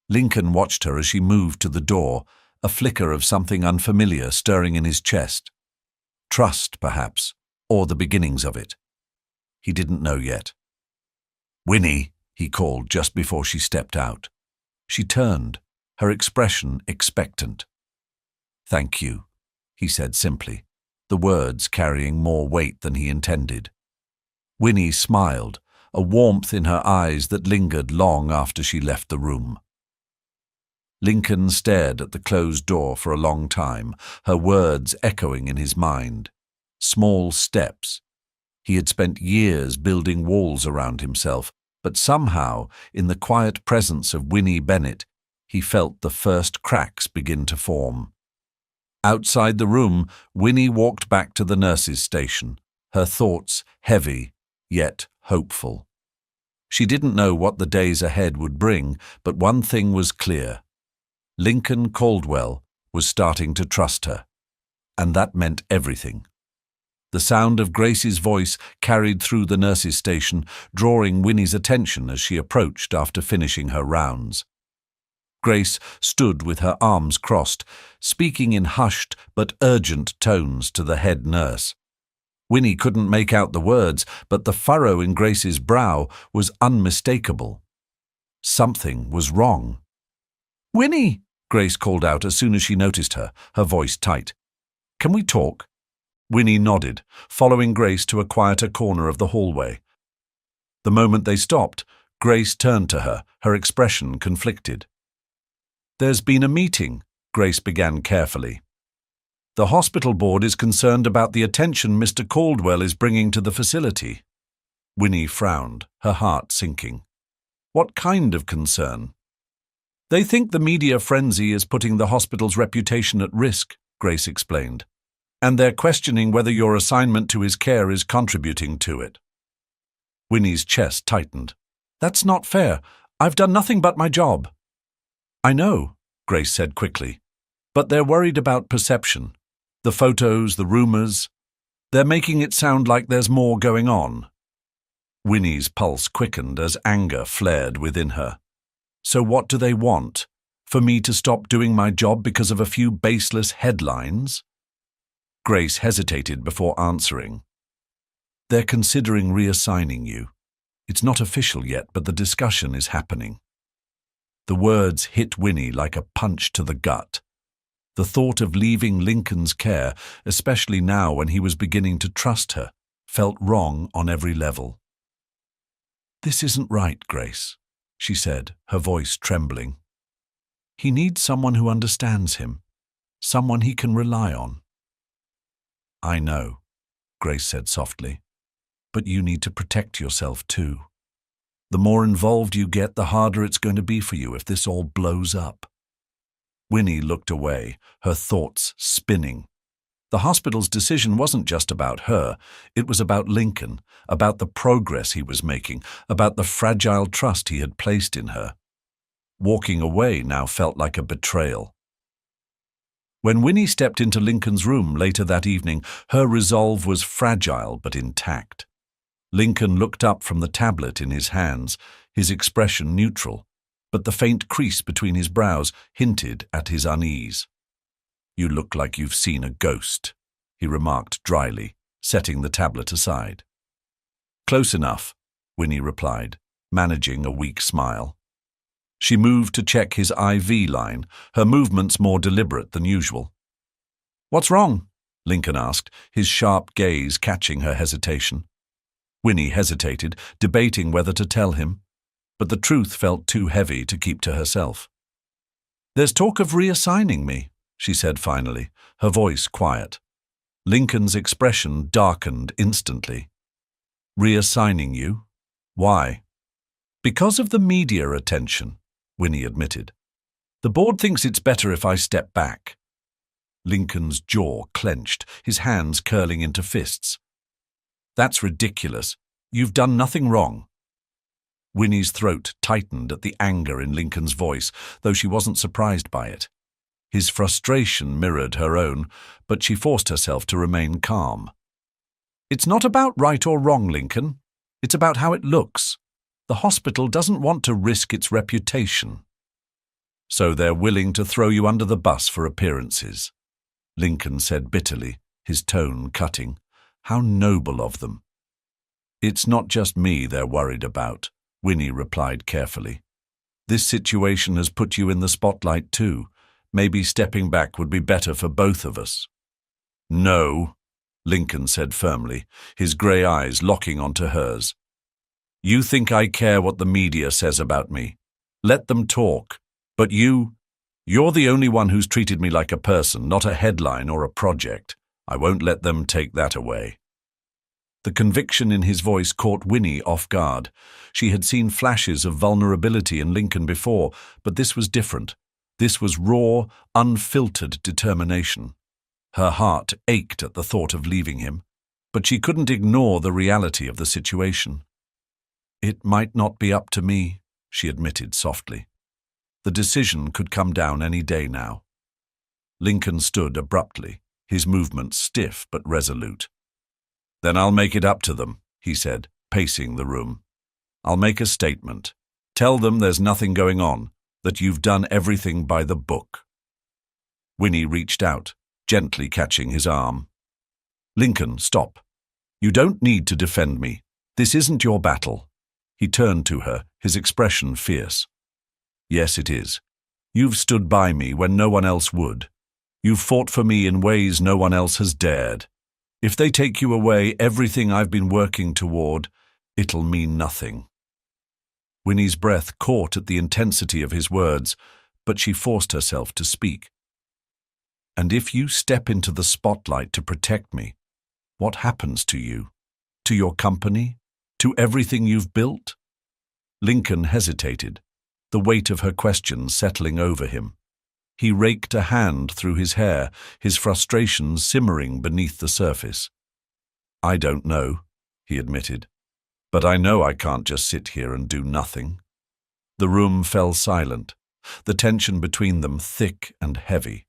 Lincoln watched her as she moved to the door, a flicker of something unfamiliar stirring in his chest. Trust, perhaps, or the beginnings of it. He didn't know yet. Winnie, he called just before she stepped out. She turned, her expression expectant. Thank you, he said simply, the words carrying more weight than he intended. Winnie smiled, a warmth in her eyes that lingered long after she left the room. Lincoln stared at the closed door for a long time, her words echoing in his mind. Small steps. He had spent years building walls around himself, but somehow, in the quiet presence of Winnie Bennett, he felt the first cracks begin to form. Outside the room, Winnie walked back to the nurse's station, her thoughts heavy, yet hopeful. She didn't know what the days ahead would bring, but one thing was clear. Lincoln Caldwell was starting to trust her, and that meant everything. The sound of Grace's voice carried through the nurse's station, drawing Winnie's attention as she approached after finishing her rounds. Grace stood with her arms crossed, speaking in hushed but urgent tones to the head nurse. Winnie couldn't make out the words, but the furrow in Grace's brow was unmistakable. Something was wrong. "Winnie!" Grace called out as soon as she noticed her, her voice tight. "Can we talk?" Winnie nodded, following Grace to a quieter corner of the hallway. The moment they stopped, Grace turned to her, her expression conflicted. "There's been a meeting," Grace began carefully. "The hospital board is concerned about the attention Mr. Caldwell is bringing to the facility." Winnie frowned, her heart sinking. "What kind of concern?" "They think the media frenzy is putting the hospital's reputation at risk," Grace explained, "and they're questioning whether your assignment to his care is contributing to it." Winnie's chest tightened. "That's not fair. I've done nothing but my job." "I know," Grace said quickly, "but they're worried about perception. The photos, the rumors. They're making it sound like there's more going on." Winnie's pulse quickened as anger flared within her. "So what do they want? For me to stop doing my job because of a few baseless headlines?" Grace hesitated before answering. "They're considering reassigning you. It's not official yet, but the discussion is happening." The words hit Winnie like a punch to the gut. The thought of leaving Lincoln's care, especially now when he was beginning to trust her, felt wrong on every level. "This isn't right, Grace," she said, her voice trembling. "He needs someone who understands him, someone he can rely on." "I know," Grace said softly, "but you need to protect yourself too. The more involved you get, the harder it's going to be for you if this all blows up." Winnie looked away, her thoughts spinning. The hospital's decision wasn't just about her. It was about Lincoln, about the progress he was making, about the fragile trust he had placed in her. Walking away now felt like a betrayal. When Winnie stepped into Lincoln's room later that evening, her resolve was fragile but intact. Lincoln looked up from the tablet in his hands, his expression neutral, but the faint crease between his brows hinted at his unease. "You look like you've seen a ghost," he remarked dryly, setting the tablet aside. "Close enough," Winnie replied, managing a weak smile. She moved to check his IV line, her movements more deliberate than usual. "What's wrong?" Lincoln asked, his sharp gaze catching her hesitation. Winnie hesitated, debating whether to tell him, but the truth felt too heavy to keep to herself. "There's talk of reassigning me," she said finally, her voice quiet. Lincoln's expression darkened instantly. "Reassigning you? Why?" "Because of the media attention," Winnie admitted. "The board thinks it's better if I step back." Lincoln's jaw clenched, his hands curling into fists. "That's ridiculous. You've done nothing wrong." Winnie's throat tightened at the anger in Lincoln's voice, though she wasn't surprised by it. His frustration mirrored her own, but she forced herself to remain calm. "It's not about right or wrong, Lincoln. It's about how it looks. The hospital doesn't want to risk its reputation." "So they're willing to throw you under the bus for appearances," Lincoln said bitterly, his tone cutting. "How noble of them." "It's not just me they're worried about," Winnie replied carefully. "This situation has put you in the spotlight too. Maybe stepping back would be better for both of us." "No," Lincoln said firmly, his grey eyes locking onto hers. "You think I care what the media says about me. Let them talk. But you're the only one who's treated me like a person, not a headline or a project. I won't let them take that away." The conviction in his voice caught Winnie off guard. She had seen flashes of vulnerability in Lincoln before, but this was different. This was raw, unfiltered determination. Her heart ached at the thought of leaving him, but she couldn't ignore the reality of the situation. "It might not be up to me," she admitted softly. The decision could come down any day now. Lincoln stood abruptly, his movements stiff but resolute. "Then I'll make it up to them," he said, pacing the room. "I'll make a statement. Tell them there's nothing going on, that you've done everything by the book." Winnie reached out, gently catching his arm. "Lincoln, stop. You don't need to defend me. This isn't your battle." He turned to her, his expression fierce. "Yes, it is. You've stood by me when no one else would. You've fought for me in ways no one else has dared. If they take you away, everything I've been working toward, it'll mean nothing." Winnie's breath caught at the intensity of his words, but she forced herself to speak. "And if you step into the spotlight to protect me, what happens to you? To your company? To everything you've built?" Lincoln hesitated, the weight of her question settling over him. He raked a hand through his hair, his frustration simmering beneath the surface. "I don't know," he admitted, "but I know I can't just sit here and do nothing." The room fell silent, the tension between them thick and heavy.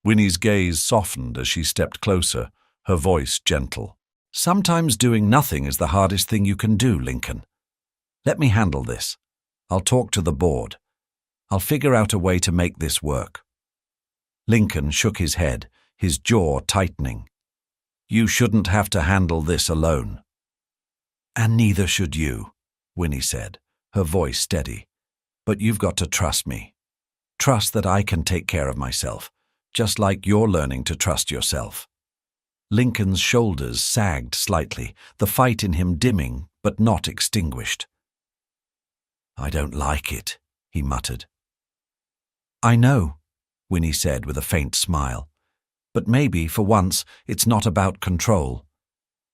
Winnie's gaze softened as she stepped closer, her voice gentle. "Sometimes doing nothing is the hardest thing you can do, Lincoln. Let me handle this. I'll talk to the board. I'll figure out a way to make this work." Lincoln shook his head, his jaw tightening. "You shouldn't have to handle this alone." "And neither should you," Winnie said, her voice steady. "But you've got to trust me. Trust that I can take care of myself, just like you're learning to trust yourself." Lincoln's shoulders sagged slightly, the fight in him dimming but not extinguished. "I don't like it," he muttered. "I know," Winnie said with a faint smile. "But maybe, for once, it's not about control.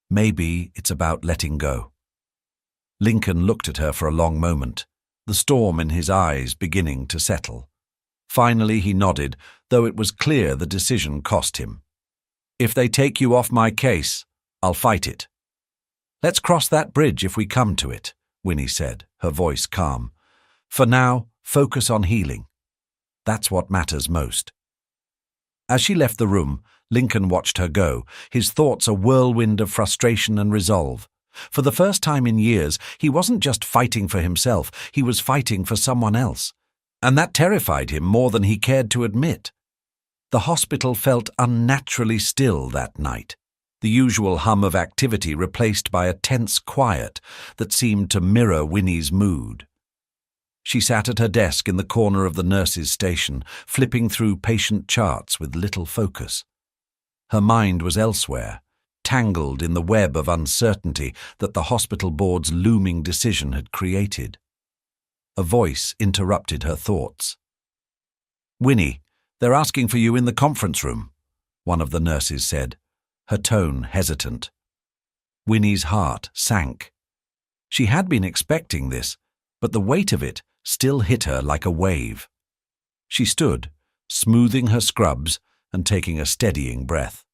Maybe it's about letting go." Lincoln looked at her for a long moment, the storm in his eyes beginning to settle. Finally he nodded, though it was clear the decision cost him. "If they take you off my case, I'll fight it." "Let's cross that bridge if we come to it," Winnie said, her voice calm. "For now, focus on healing. That's what matters most." As she left the room, Lincoln watched her go, his thoughts a whirlwind of frustration and resolve. For the first time in years, he wasn't just fighting for himself, he was fighting for someone else. And that terrified him more than he cared to admit. The hospital felt unnaturally still that night, the usual hum of activity replaced by a tense quiet that seemed to mirror Winnie's mood. She sat at her desk in the corner of the nurses' station, flipping through patient charts with little focus. Her mind was elsewhere, tangled in the web of uncertainty that the hospital board's looming decision had created. A voice interrupted her thoughts. "Winnie, they're asking for you in the conference room," one of the nurses said, her tone hesitant. Winnie's heart sank. She had been expecting this, but the weight of it still hit her like a wave. She stood, smoothing her scrubs and taking a steadying breath.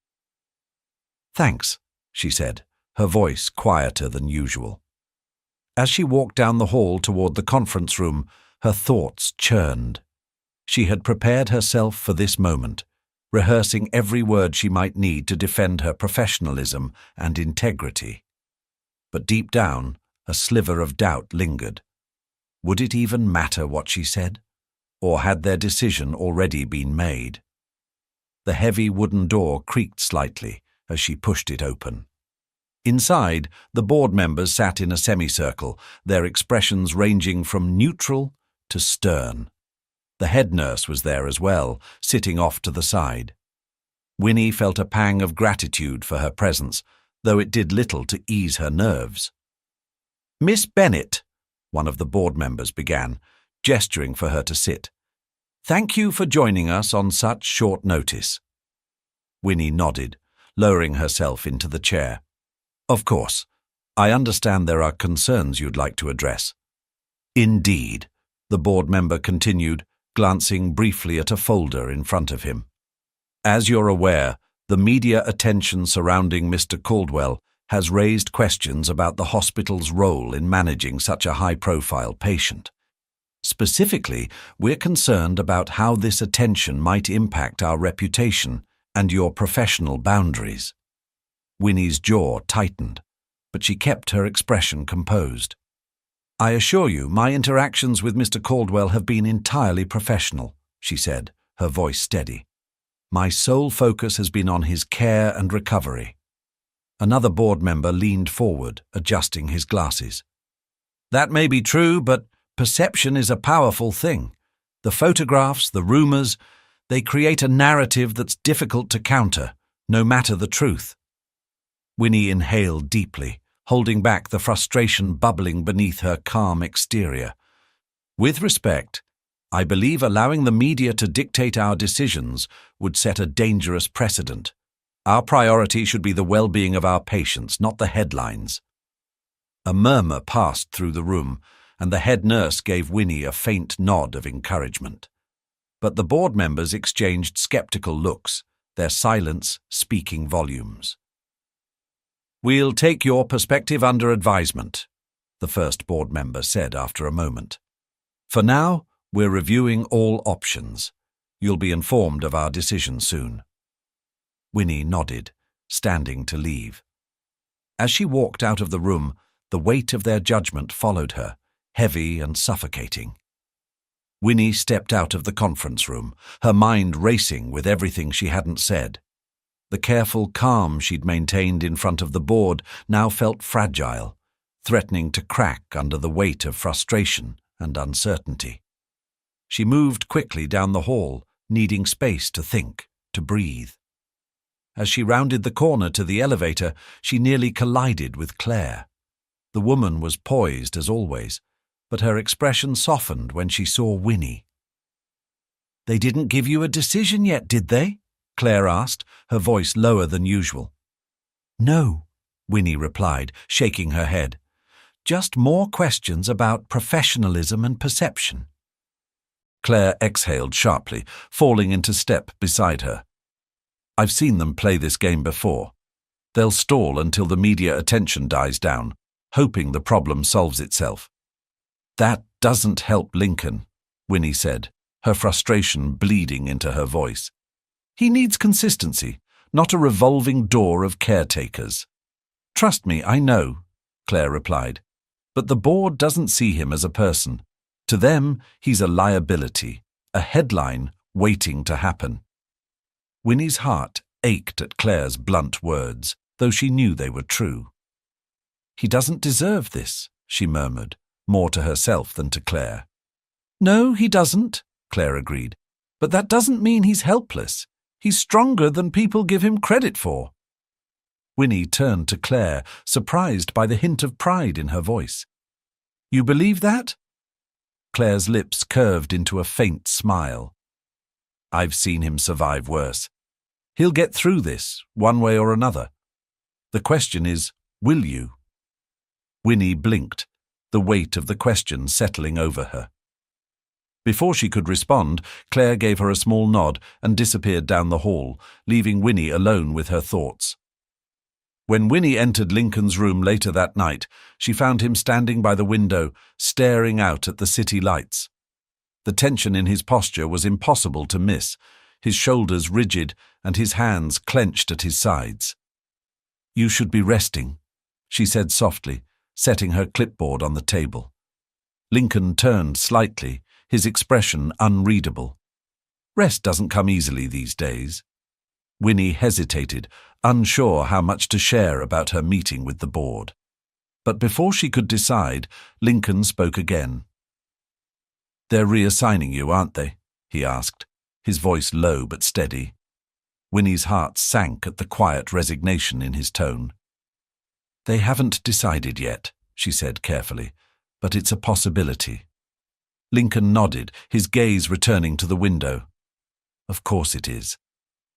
"Thanks," she said, her voice quieter than usual. As she walked down the hall toward the conference room, her thoughts churned. She had prepared herself for this moment, rehearsing every word she might need to defend her professionalism and integrity. But deep down, a sliver of doubt lingered. Would it even matter what she said? Or had their decision already been made? The heavy wooden door creaked slightly as she pushed it open. Inside, the board members sat in a semicircle, their expressions ranging from neutral to stern. The head nurse was there as well, sitting off to the side. Winnie felt a pang of gratitude for her presence, though it did little to ease her nerves. "Miss Bennett," one of the board members began, gesturing for her to sit. "Thank you for joining us on such short notice." Winnie nodded, lowering herself into the chair. "Of course. I understand there are concerns you'd like to address." "Indeed," the board member continued, glancing briefly at a folder in front of him. "As you're aware, the media attention surrounding Mr. Caldwell has raised questions about the hospital's role in managing such a high-profile patient. Specifically, we're concerned about how this attention might impact our reputation and your professional boundaries." Winnie's jaw tightened, but she kept her expression composed. "I assure you, my interactions with Mr. Caldwell have been entirely professional," she said, her voice steady. "My sole focus has been on his care and recovery." Another board member leaned forward, adjusting his glasses. "That may be true, but perception is a powerful thing. The photographs, the rumors, they create a narrative that's difficult to counter, no matter the truth." Winnie inhaled deeply, holding back the frustration bubbling beneath her calm exterior. "With respect, I believe allowing the media to dictate our decisions would set a dangerous precedent. Our priority should be the well-being of our patients, not the headlines." A murmur passed through the room, and the head nurse gave Winnie a faint nod of encouragement. But the board members exchanged skeptical looks, their silence speaking volumes. "We'll take your perspective under advisement," the first board member said after a moment. "For now, we're reviewing all options. You'll be informed of our decision soon." Winnie nodded, standing to leave. As she walked out of the room, the weight of their judgment followed her, heavy and suffocating. Winnie stepped out of the conference room, her mind racing with everything she hadn't said. The careful calm she'd maintained in front of the board now felt fragile, threatening to crack under the weight of frustration and uncertainty. She moved quickly down the hall, needing space to think, to breathe. As she rounded the corner to the elevator, she nearly collided with Claire. The woman was poised as always, but her expression softened when she saw Winnie. "They didn't give you a decision yet, did they?" Claire asked, her voice lower than usual. "No," Winnie replied, shaking her head. "Just more questions about professionalism and perception." Claire exhaled sharply, falling into step beside her. "I've seen them play this game before. They'll stall until the media attention dies down, hoping the problem solves itself." "That doesn't help Lincoln," Winnie said, her frustration bleeding into her voice. "He needs consistency, not a revolving door of caretakers." "Trust me, I know," Claire replied. "But the board doesn't see him as a person. To them, he's a liability, a headline waiting to happen." Winnie's heart ached at Claire's blunt words, though she knew they were true. "He doesn't deserve this," she murmured, more to herself than to Claire. No, he doesn't, Claire agreed. But that doesn't mean he's helpless. He's stronger than people give him credit for. Winnie turned to Claire, surprised by the hint of pride in her voice. You believe that? Claire's lips curved into a faint smile. I've seen him survive worse. He'll get through this, one way or another. The question is, will you? Winnie blinked, the weight of the question settling over her. Before she could respond, Claire gave her a small nod and disappeared down the hall, leaving Winnie alone with her thoughts. When Winnie entered Lincoln's room later that night, she found him standing by the window, staring out at the city lights. The tension in his posture was impossible to miss, his shoulders rigid and his hands clenched at his sides. You should be resting, she said softly, setting her clipboard on the table. Lincoln turned slightly, his expression unreadable. Rest doesn't come easily these days. Winnie hesitated, unsure how much to share about her meeting with the board. But before she could decide, Lincoln spoke again. They're reassigning you, aren't they? He asked, his voice low but steady. Winnie's heart sank at the quiet resignation in his tone. They haven't decided yet, she said carefully, but it's a possibility. Lincoln nodded, his gaze returning to the window. Of course it is.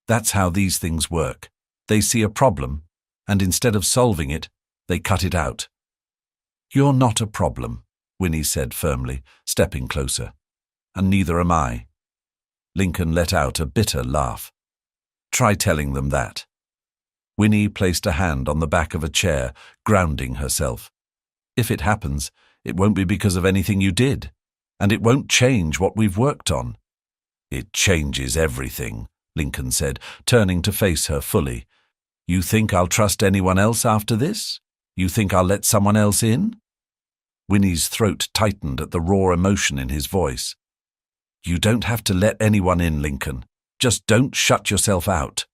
That's how these things work. They see a problem, and instead of solving it, they cut it out. You're not a problem, Winnie said firmly, stepping closer. And neither am I. Lincoln let out a bitter laugh. Try telling them that. Winnie placed a hand on the back of a chair, grounding herself. If it happens, it won't be because of anything you did. And it won't change what we've worked on. It changes everything, Lincoln said, turning to face her fully. You think I'll trust anyone else after this? You think I'll let someone else in? Winnie's throat tightened at the raw emotion in his voice. You don't have to let anyone in, Lincoln. Just don't shut yourself out.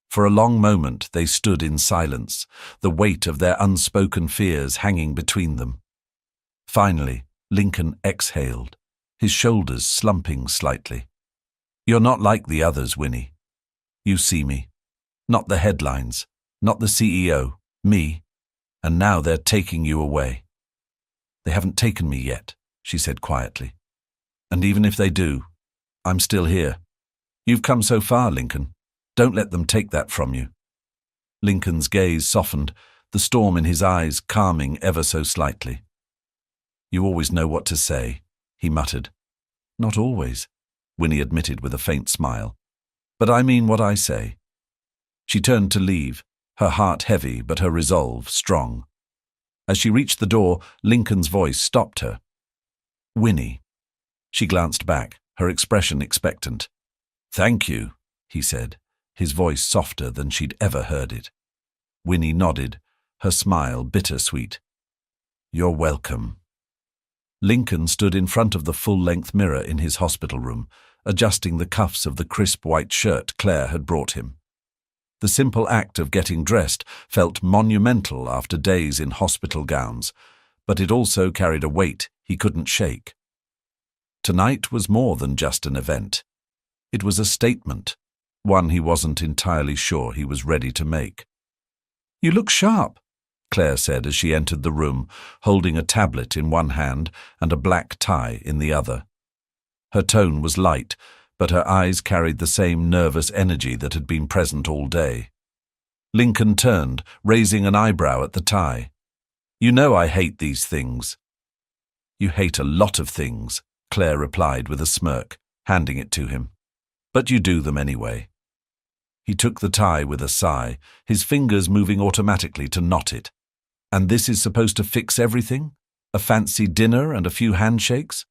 For a long moment they stood in silence, the weight of their unspoken fears hanging between them. Finally, Lincoln exhaled, his shoulders slumping slightly. You're not like the others, Winnie. You see me. Not the headlines, not the CEO, me. And now they're taking you away. They haven't taken me yet, she said quietly. And even if they do, I'm still here. You've come so far, Lincoln. Don't let them take that from you. Lincoln's gaze softened, the storm in his eyes calming ever so slightly. You always know what to say, he muttered. Not always, Winnie admitted with a faint smile. But I mean what I say. She turned to leave, her heart heavy but her resolve strong. As she reached the door, Lincoln's voice stopped her. Winnie. She glanced back, her expression expectant. Thank you, he said, his voice softer than she'd ever heard it. Winnie nodded, her smile bittersweet. You're welcome. Lincoln stood in front of the full-length mirror in his hospital room, adjusting the cuffs of the crisp white shirt Claire had brought him. The simple act of getting dressed felt monumental after days in hospital gowns, but it also carried a weight he couldn't shake. Tonight was more than just an event. It was a statement, one he wasn't entirely sure he was ready to make. You look sharp, Claire said as she entered the room, holding a tablet in one hand and a black tie in the other. Her tone was light, but her eyes carried the same nervous energy that had been present all day. Lincoln turned, raising an eyebrow at the tie. You know I hate these things. You hate a lot of things, Claire replied with a smirk, handing it to him. But you do them anyway. He took the tie with a sigh, his fingers moving automatically to knot it. And this is supposed to fix everything? A fancy dinner and a few handshakes?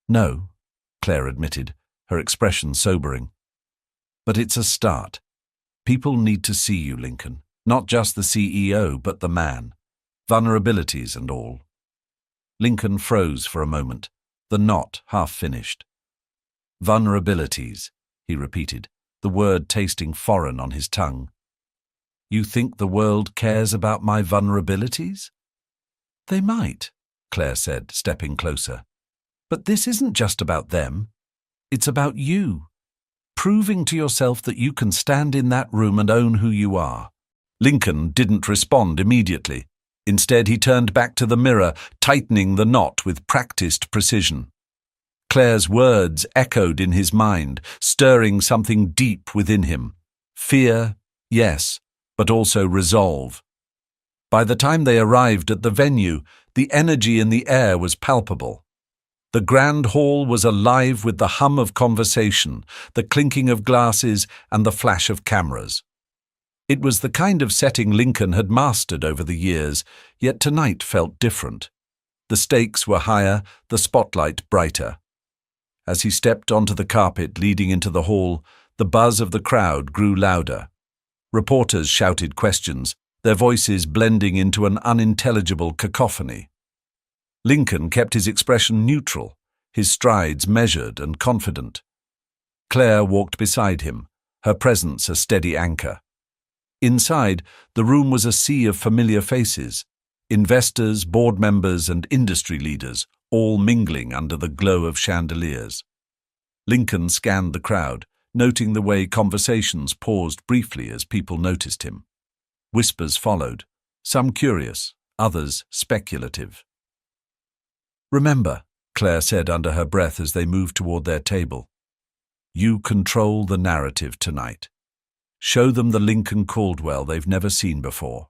No, Claire admitted, her expression sobering. But it's a start. People need to see you, Lincoln. Not just the CEO, but the man. Vulnerabilities and all. Lincoln froze for a moment, the knot half finished. Vulnerabilities, he repeated, the word tasting foreign on his tongue. You think the world cares about my vulnerabilities? They might, Claire said, stepping closer. But this isn't just about them. It's about you, proving to yourself that you can stand in that room and own who you are. Lincoln didn't respond immediately. Instead, he turned back to the mirror, tightening the knot with practiced precision. Claire's words echoed in his mind, stirring something deep within him. Fear, yes, but also resolve. By the time they arrived at the venue, the energy in the air was palpable. The grand hall was alive with the hum of conversation, the clinking of glasses, and the flash of cameras. It was the kind of setting Lincoln had mastered over the years, yet tonight felt different. The stakes were higher, the spotlight brighter. As he stepped onto the carpet leading into the hall, the buzz of the crowd grew louder. Reporters shouted questions, their voices blending into an unintelligible cacophony. Lincoln kept his expression neutral, his strides measured and confident. Claire walked beside him, her presence a steady anchor. Inside, the room was a sea of familiar faces, investors, board members, and industry leaders, all mingling under the glow of chandeliers. Lincoln scanned the crowd, noting the way conversations paused briefly as people noticed him. Whispers followed, some curious, others speculative. "Remember," Claire said under her breath as they moved toward their table, "you control the narrative tonight. Show them the Lincoln Caldwell they've never seen before."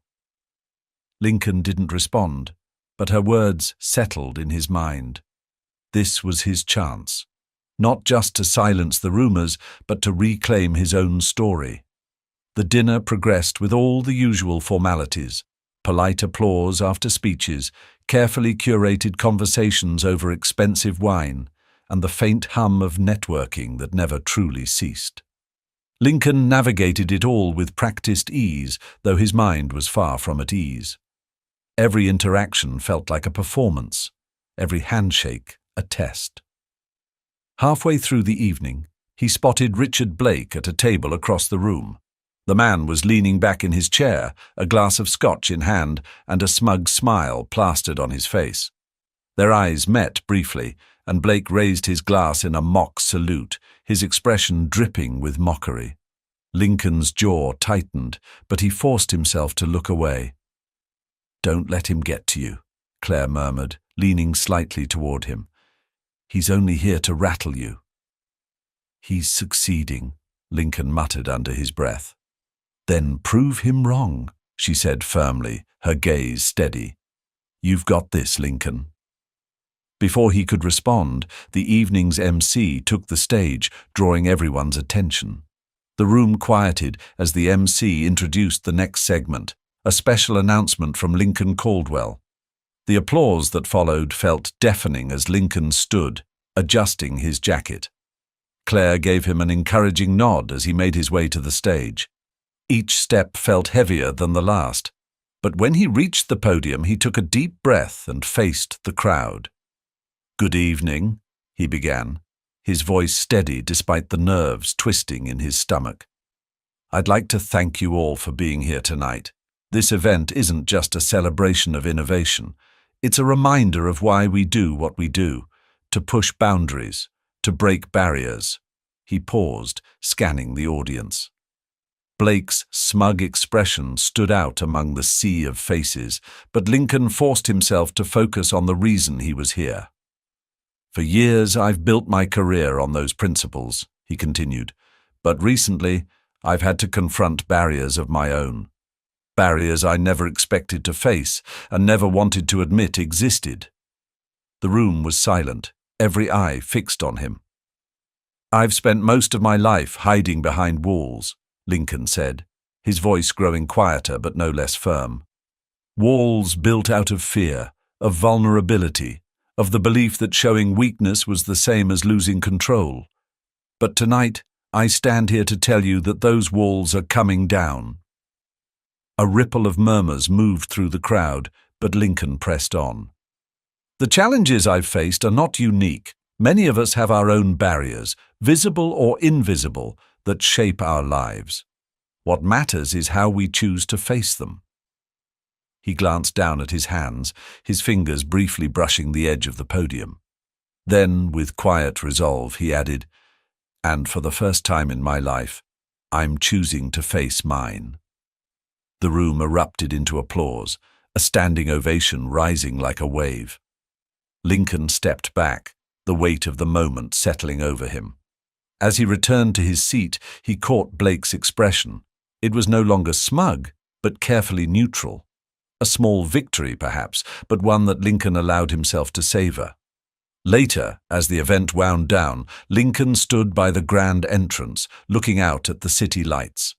Lincoln didn't respond, but her words settled in his mind. This was his chance, not just to silence the rumors, but to reclaim his own story. The dinner progressed with all the usual formalities, polite applause after speeches, carefully curated conversations over expensive wine, and the faint hum of networking that never truly ceased. Lincoln navigated it all with practiced ease, though his mind was far from at ease. Every interaction felt like a performance, every handshake a test. Halfway through the evening, he spotted Richard Blake at a table across the room. The man was leaning back in his chair, a glass of scotch in hand, and a smug smile plastered on his face. Their eyes met briefly, and Blake raised his glass in a mock salute, his expression dripping with mockery. Lincoln's jaw tightened, but he forced himself to look away. "Don't let him get to you," Claire murmured, leaning slightly toward him. "He's only here to rattle you." "He's succeeding," Lincoln muttered under his breath. "Then prove him wrong," she said firmly, her gaze steady. "You've got this, Lincoln." Before he could respond, the evening's MC took the stage, drawing everyone's attention. The room quieted as the MC introduced the next segment, a special announcement from Lincoln Caldwell. The applause that followed felt deafening as Lincoln stood, adjusting his jacket. Claire gave him an encouraging nod as he made his way to the stage. Each step felt heavier than the last, but when he reached the podium, he took a deep breath and faced the crowd. "Good evening," he began, his voice steady despite the nerves twisting in his stomach. "I'd like to thank you all for being here tonight. This event isn't just a celebration of innovation. It's a reminder of why we do what we do, to push boundaries, to break barriers." He paused, scanning the audience. Blake's smug expression stood out among the sea of faces, but Lincoln forced himself to focus on the reason he was here. "For years I've built my career on those principles," he continued, "but recently I've had to confront barriers of my own. Barriers I never expected to face and never wanted to admit existed." The room was silent, every eye fixed on him. "I've spent most of my life hiding behind walls," Lincoln said, his voice growing quieter but no less firm. "Walls built out of fear, of vulnerability, of the belief that showing weakness was the same as losing control. But tonight, I stand here to tell you that those walls are coming down." A ripple of murmurs moved through the crowd, but Lincoln pressed on. "The challenges I've faced are not unique. Many of us have our own barriers, visible or invisible, that shape our lives. What matters is how we choose to face them." He glanced down at his hands, his fingers briefly brushing the edge of the podium. Then, with quiet resolve, he added, "And for the first time in my life, I'm choosing to face mine." The room erupted into applause, a standing ovation rising like a wave. Lincoln stepped back, the weight of the moment settling over him. As he returned to his seat, he caught Blake's expression. It was no longer smug, but carefully neutral. A small victory, perhaps, but one that Lincoln allowed himself to savor. Later, as the event wound down, Lincoln stood by the grand entrance, looking out at the city lights.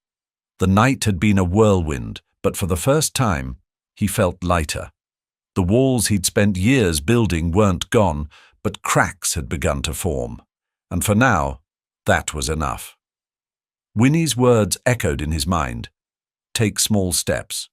The night had been a whirlwind, but for the first time, he felt lighter. The walls he'd spent years building weren't gone, but cracks had begun to form. And for now, that was enough. Winnie's words echoed in his mind. Take small steps.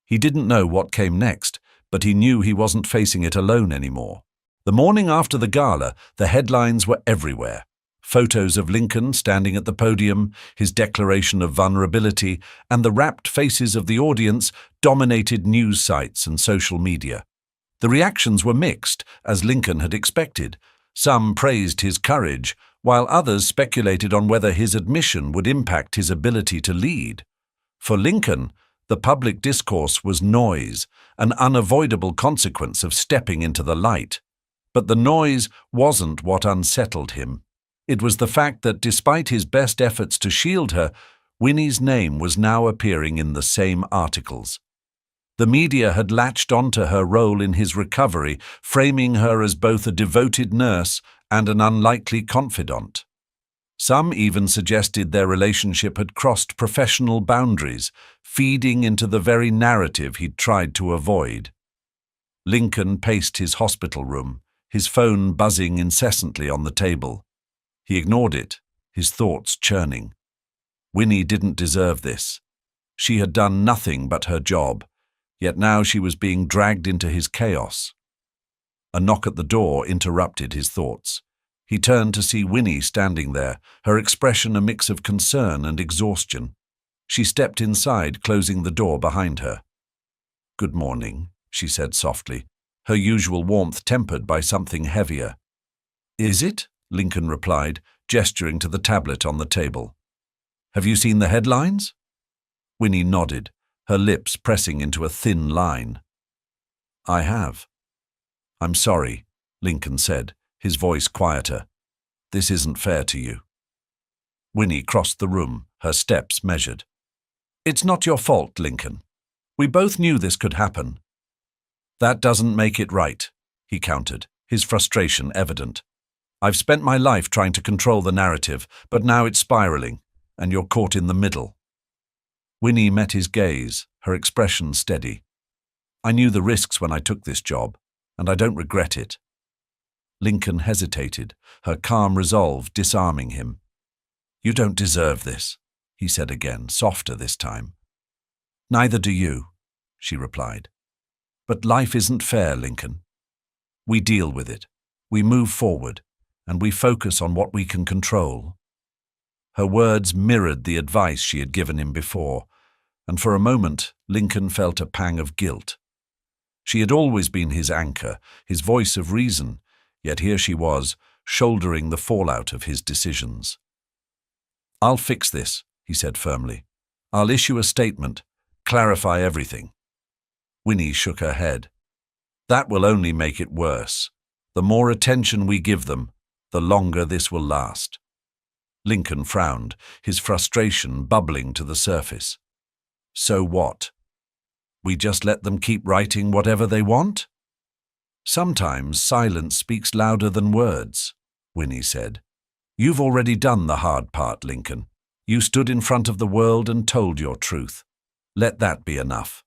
He didn't know what came next, but he knew he wasn't facing it alone anymore. The morning after the gala, the headlines were everywhere. Photos of Lincoln standing at the podium, his declaration of vulnerability, and the rapt faces of the audience dominated news sites and social media. The reactions were mixed, as Lincoln had expected. Some praised his courage, while others speculated on whether his admission would impact his ability to lead. For Lincoln, the public discourse was noise, an unavoidable consequence of stepping into the light. But the noise wasn't what unsettled him. It was the fact that despite his best efforts to shield her, Winnie's name was now appearing in the same articles. The media had latched onto her role in his recovery, framing her as both a devoted nurse and an unlikely confidant. Some even suggested their relationship had crossed professional boundaries, feeding into the very narrative he'd tried to avoid. Lincoln paced his hospital room, his phone buzzing incessantly on the table. He ignored it, his thoughts churning. Winnie didn't deserve this. She had done nothing but her job, yet now she was being dragged into his chaos. A knock at the door interrupted his thoughts. He turned to see Winnie standing there, her expression a mix of concern and exhaustion. She stepped inside, closing the door behind her. "Good morning," she said softly, her usual warmth tempered by something heavier. "Is it?" Lincoln replied, gesturing to the tablet on the table. "Have you seen the headlines?" Winnie nodded, her lips pressing into a thin line. "I have." "I'm sorry," Lincoln said, his voice quieter. "This isn't fair to you." Winnie crossed the room, her steps measured. "It's not your fault, Lincoln. We both knew this could happen." "That doesn't make it right," he countered, his frustration evident. "I've spent my life trying to control the narrative, but now it's spiraling, and you're caught in the middle." Winnie met his gaze, her expression steady. "I knew the risks when I took this job, and I don't regret it." Lincoln hesitated, her calm resolve disarming him. "You don't deserve this," he said again, softer this time. "Neither do you," she replied. "But life isn't fair, Lincoln. We deal with it, we move forward, and we focus on what we can control." Her words mirrored the advice she had given him before, and for a moment Lincoln felt a pang of guilt. She had always been his anchor, his voice of reason, yet here she was, shouldering the fallout of his decisions. "I'll fix this," he said firmly. "I'll issue a statement, clarify everything." Winnie shook her head. "That will only make it worse. The more attention we give them, the longer this will last." Lincoln frowned, his frustration bubbling to the surface. "So what? We just let them keep writing whatever they want?" "Sometimes silence speaks louder than words," Winnie said. "You've already done the hard part, Lincoln. You stood in front of the world and told your truth. Let that be enough."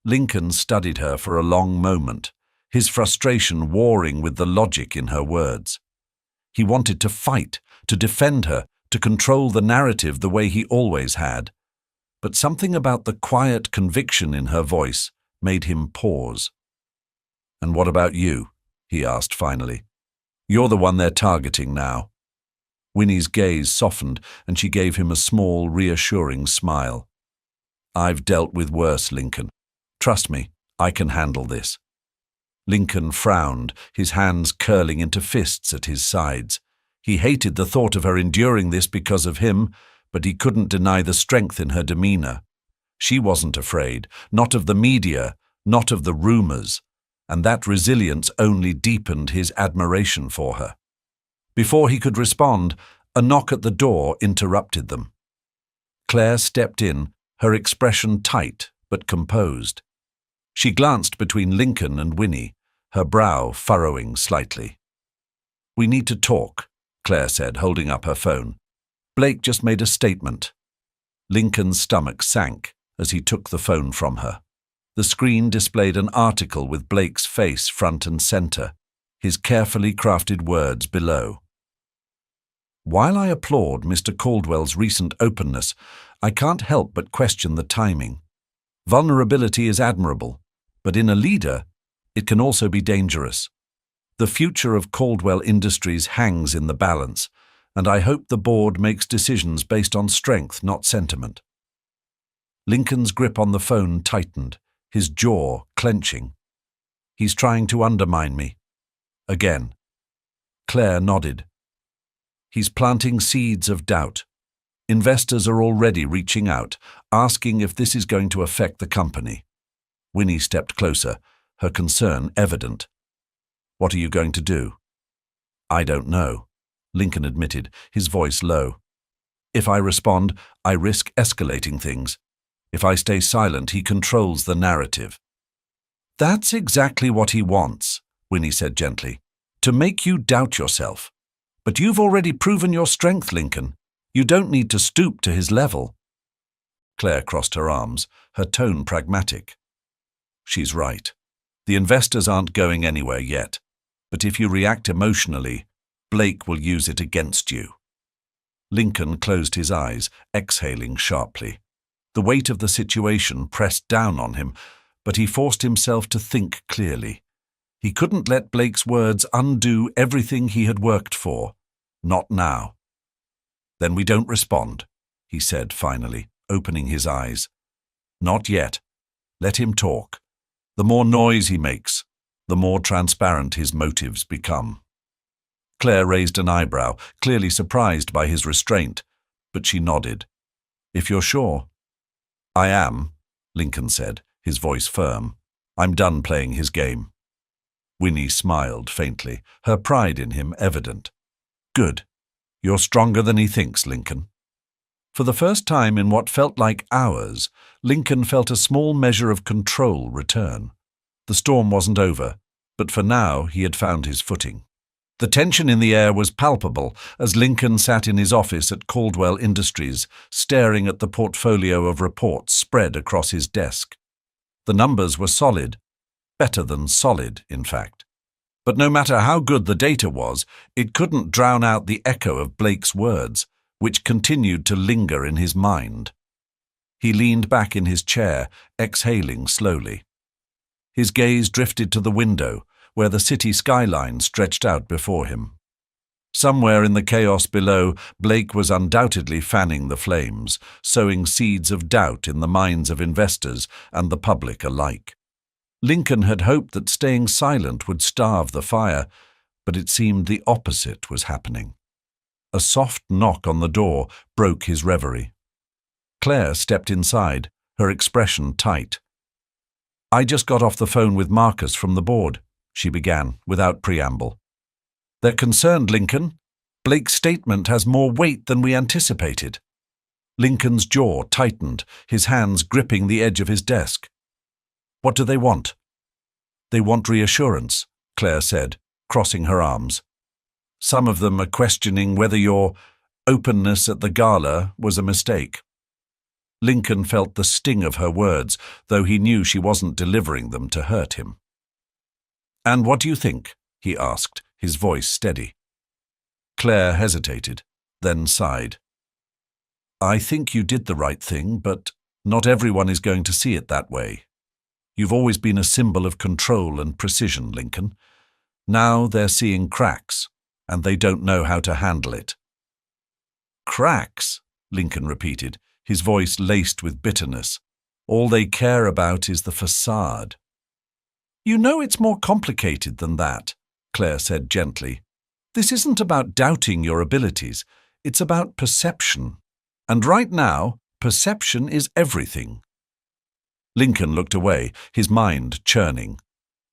Lincoln studied her for a long moment, his frustration warring with the logic in her words. He wanted to fight, to defend her, to control the narrative the way he always had. But something about the quiet conviction in her voice made him pause. "And what about you?" he asked finally. "You're the one they're targeting now." Winnie's gaze softened, and she gave him a small, reassuring smile. "I've dealt with worse, Lincoln. Trust me, I can handle this." Lincoln frowned, his hands curling into fists at his sides. He hated the thought of her enduring this because of him, but he couldn't deny the strength in her demeanor. She wasn't afraid, not of the media, not of the rumors, and that resilience only deepened his admiration for her. Before he could respond, a knock at the door interrupted them. Claire stepped in, her expression tight but composed. She glanced between Lincoln and Winnie, her brow furrowing slightly. "We need to talk," Claire said, holding up her phone. "Blake just made a statement." Lincoln's stomach sank as he took the phone from her. The screen displayed an article with Blake's face front and center, his carefully crafted words below. "While I applaud Mr. Caldwell's recent openness, I can't help but question the timing. Vulnerability is admirable, but in a leader, it can also be dangerous. The future of Caldwell Industries hangs in the balance, and I hope the board makes decisions based on strength, not sentiment." Lincoln's grip on the phone tightened, his jaw clenching. "He's trying to undermine me." Again. Claire nodded. "He's planting seeds of doubt. Investors are already reaching out, asking if this is going to affect the company." Winnie stepped closer, her concern evident. "What are you going to do?" "I don't know," Lincoln admitted, his voice low. "If I respond, I risk escalating things. If I stay silent, he controls the narrative." "That's exactly what he wants," Winnie said gently, "to make you doubt yourself. But you've already proven your strength, Lincoln. You don't need to stoop to his level." Claire crossed her arms, her tone pragmatic. "She's right. The investors aren't going anywhere yet. But if you react emotionally, Blake will use it against you." Lincoln closed his eyes, exhaling sharply. The weight of the situation pressed down on him, but he forced himself to think clearly. He couldn't let Blake's words undo everything he had worked for. Not now. "Then we don't respond," he said finally, opening his eyes. "Not yet. Let him talk. The more noise he makes, the more transparent his motives become." Claire raised an eyebrow, clearly surprised by his restraint, but she nodded. "If you're sure." "I am," Lincoln said, his voice firm. "I'm done playing his game." Winnie smiled faintly, her pride in him evident. "Good. You're stronger than he thinks, Lincoln." For the first time in what felt like hours, Lincoln felt a small measure of control return. The storm wasn't over, but for now he had found his footing. The tension in the air was palpable as Lincoln sat in his office at Caldwell Industries, staring at the portfolio of reports spread across his desk. The numbers were solid, better than solid, in fact. But no matter how good the data was, it couldn't drown out the echo of Blake's words, which continued to linger in his mind. He leaned back in his chair, exhaling slowly. His gaze drifted to the window, where the city skyline stretched out before him. Somewhere in the chaos below, Blake was undoubtedly fanning the flames, sowing seeds of doubt in the minds of investors and the public alike. Lincoln had hoped that staying silent would starve the fire, but it seemed the opposite was happening. A soft knock on the door broke his reverie. Claire stepped inside, her expression tight. "I just got off the phone with Marcus from the board," she began, without preamble. "They're concerned, Lincoln. Blake's statement has more weight than we anticipated." Lincoln's jaw tightened, his hands gripping the edge of his desk. "What do they want?" "They want reassurance," Claire said, crossing her arms. "Some of them are questioning whether your openness at the gala was a mistake." Lincoln felt the sting of her words, though he knew she wasn't delivering them to hurt him. "And what do you think?" he asked, his voice steady. Claire hesitated, then sighed. "I think you did the right thing, but not everyone is going to see it that way. You've always been a symbol of control and precision, Lincoln. Now they're seeing cracks, and they don't know how to handle it." "Cracks," Lincoln repeated, his voice laced with bitterness. "All they care about is the facade." You know it's more complicated than that, Claire said gently. This isn't about doubting your abilities, it's about perception. And right now, perception is everything. Lincoln looked away, his mind churning.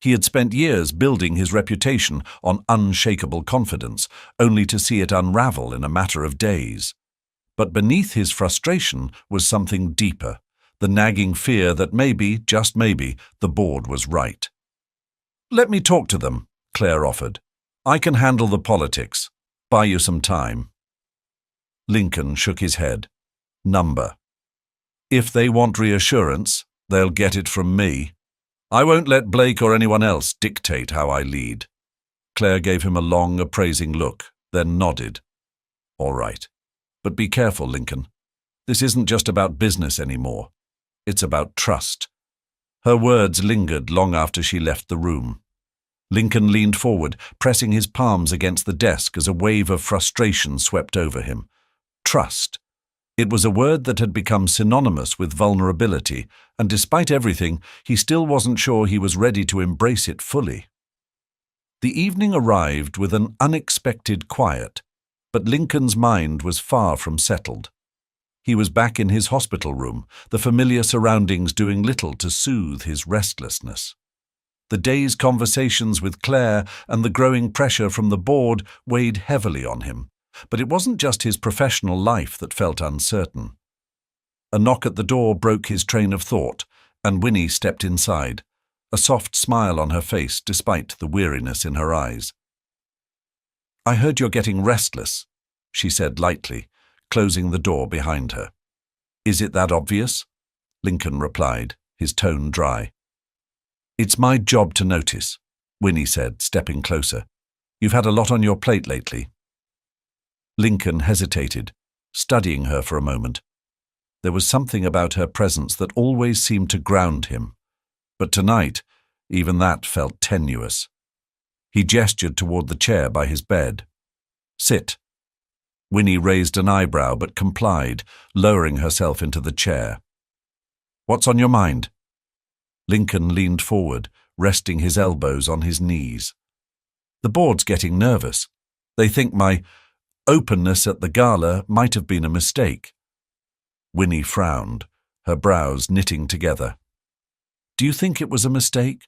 He had spent years building his reputation on unshakable confidence, only to see it unravel in a matter of days. But beneath his frustration was something deeper, the nagging fear that maybe, just maybe, the board was right. Let me talk to them, Claire offered. I can handle the politics. Buy you some time. Lincoln shook his head. Number. If they want reassurance, they'll get it from me. I won't let Blake or anyone else dictate how I lead. Claire gave him a long, appraising look, then nodded. All right. But be careful, Lincoln. This isn't just about business anymore. It's about trust. Her words lingered long after she left the room. Lincoln leaned forward, pressing his palms against the desk as a wave of frustration swept over him. Trust. It was a word that had become synonymous with vulnerability, and despite everything, he still wasn't sure he was ready to embrace it fully. The evening arrived with an unexpected quiet, but Lincoln's mind was far from settled. He was back in his hospital room, the familiar surroundings doing little to soothe his restlessness. The day's conversations with Claire and the growing pressure from the board weighed heavily on him, but it wasn't just his professional life that felt uncertain. A knock at the door broke his train of thought, and Winnie stepped inside, a soft smile on her face despite the weariness in her eyes. I heard you're getting restless, she said lightly, closing the door behind her. Is it that obvious? Lincoln replied, his tone dry. It's my job to notice, Winnie said, stepping closer. You've had a lot on your plate lately. Lincoln hesitated, studying her for a moment. There was something about her presence that always seemed to ground him, but tonight, even that felt tenuous. He gestured toward the chair by his bed. Sit. Winnie raised an eyebrow but complied, lowering herself into the chair. What's on your mind? Lincoln leaned forward, resting his elbows on his knees. The board's getting nervous. They think my openness at the gala might have been a mistake. Winnie frowned, her brows knitting together. Do you think it was a mistake?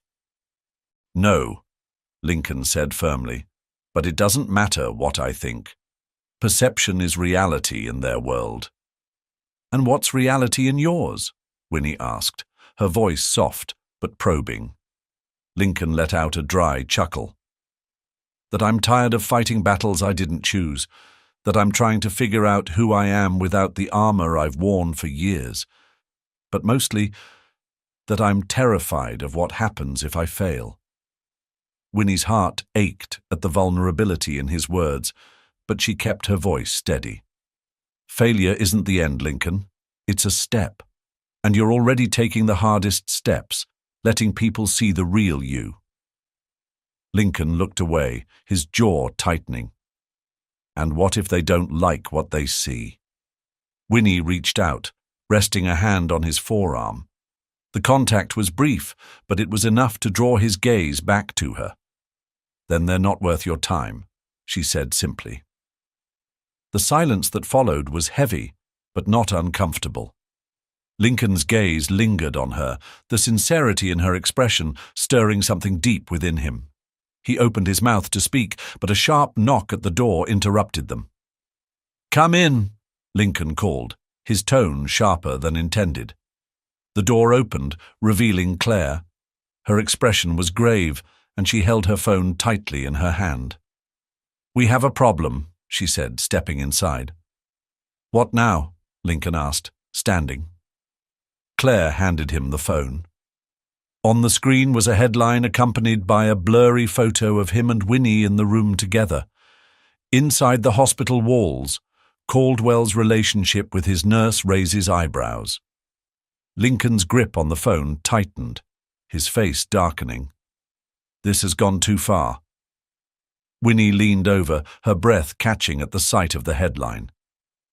No, Lincoln said firmly, but it doesn't matter what I think. Perception is reality in their world. And what's reality in yours? Winnie asked, her voice soft but probing. Lincoln let out a dry chuckle. That I'm tired of fighting battles I didn't choose, that I'm trying to figure out who I am without the armor I've worn for years, but mostly that I'm terrified of what happens if I fail. Winnie's heart ached at the vulnerability in his words, but she kept her voice steady. Failure isn't the end, Lincoln. It's a step. And you're already taking the hardest steps, letting people see the real you. Lincoln looked away, his jaw tightening. And what if they don't like what they see? Winnie reached out, resting a hand on his forearm. The contact was brief, but it was enough to draw his gaze back to her. Then they're not worth your time, she said simply. The silence that followed was heavy, but not uncomfortable. Lincoln's gaze lingered on her, the sincerity in her expression stirring something deep within him. He opened his mouth to speak, but a sharp knock at the door interrupted them. Come in, Lincoln called, his tone sharper than intended. The door opened, revealing Claire. Her expression was grave, and she held her phone tightly in her hand. We have a problem, she said, stepping inside. What now? Lincoln asked, standing. Claire handed him the phone. On the screen was a headline accompanied by a blurry photo of him and Winnie in the room together. Inside the hospital walls, Caldwell's relationship with his nurse raises eyebrows. Lincoln's grip on the phone tightened, his face darkening. This has gone too far. Winnie leaned over, her breath catching at the sight of the headline.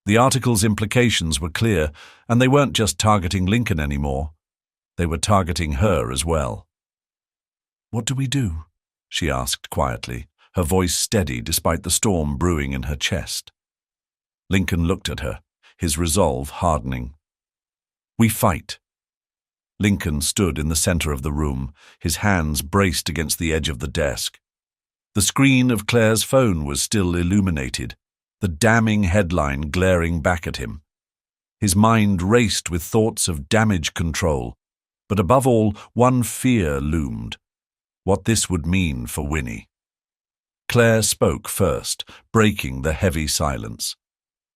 The article's implications were clear, and they weren't just targeting Lincoln anymore. They were targeting her as well. What do we do? She asked quietly, her voice steady despite the storm brewing in her chest. Lincoln looked at her, his resolve hardening. We fight. Lincoln stood in the center of the room, his hands braced against the edge of the desk. The screen of Claire's phone was still illuminated, the damning headline glaring back at him. His mind raced with thoughts of damage control, but above all, one fear loomed: what this would mean for Winnie. Claire spoke first, breaking the heavy silence.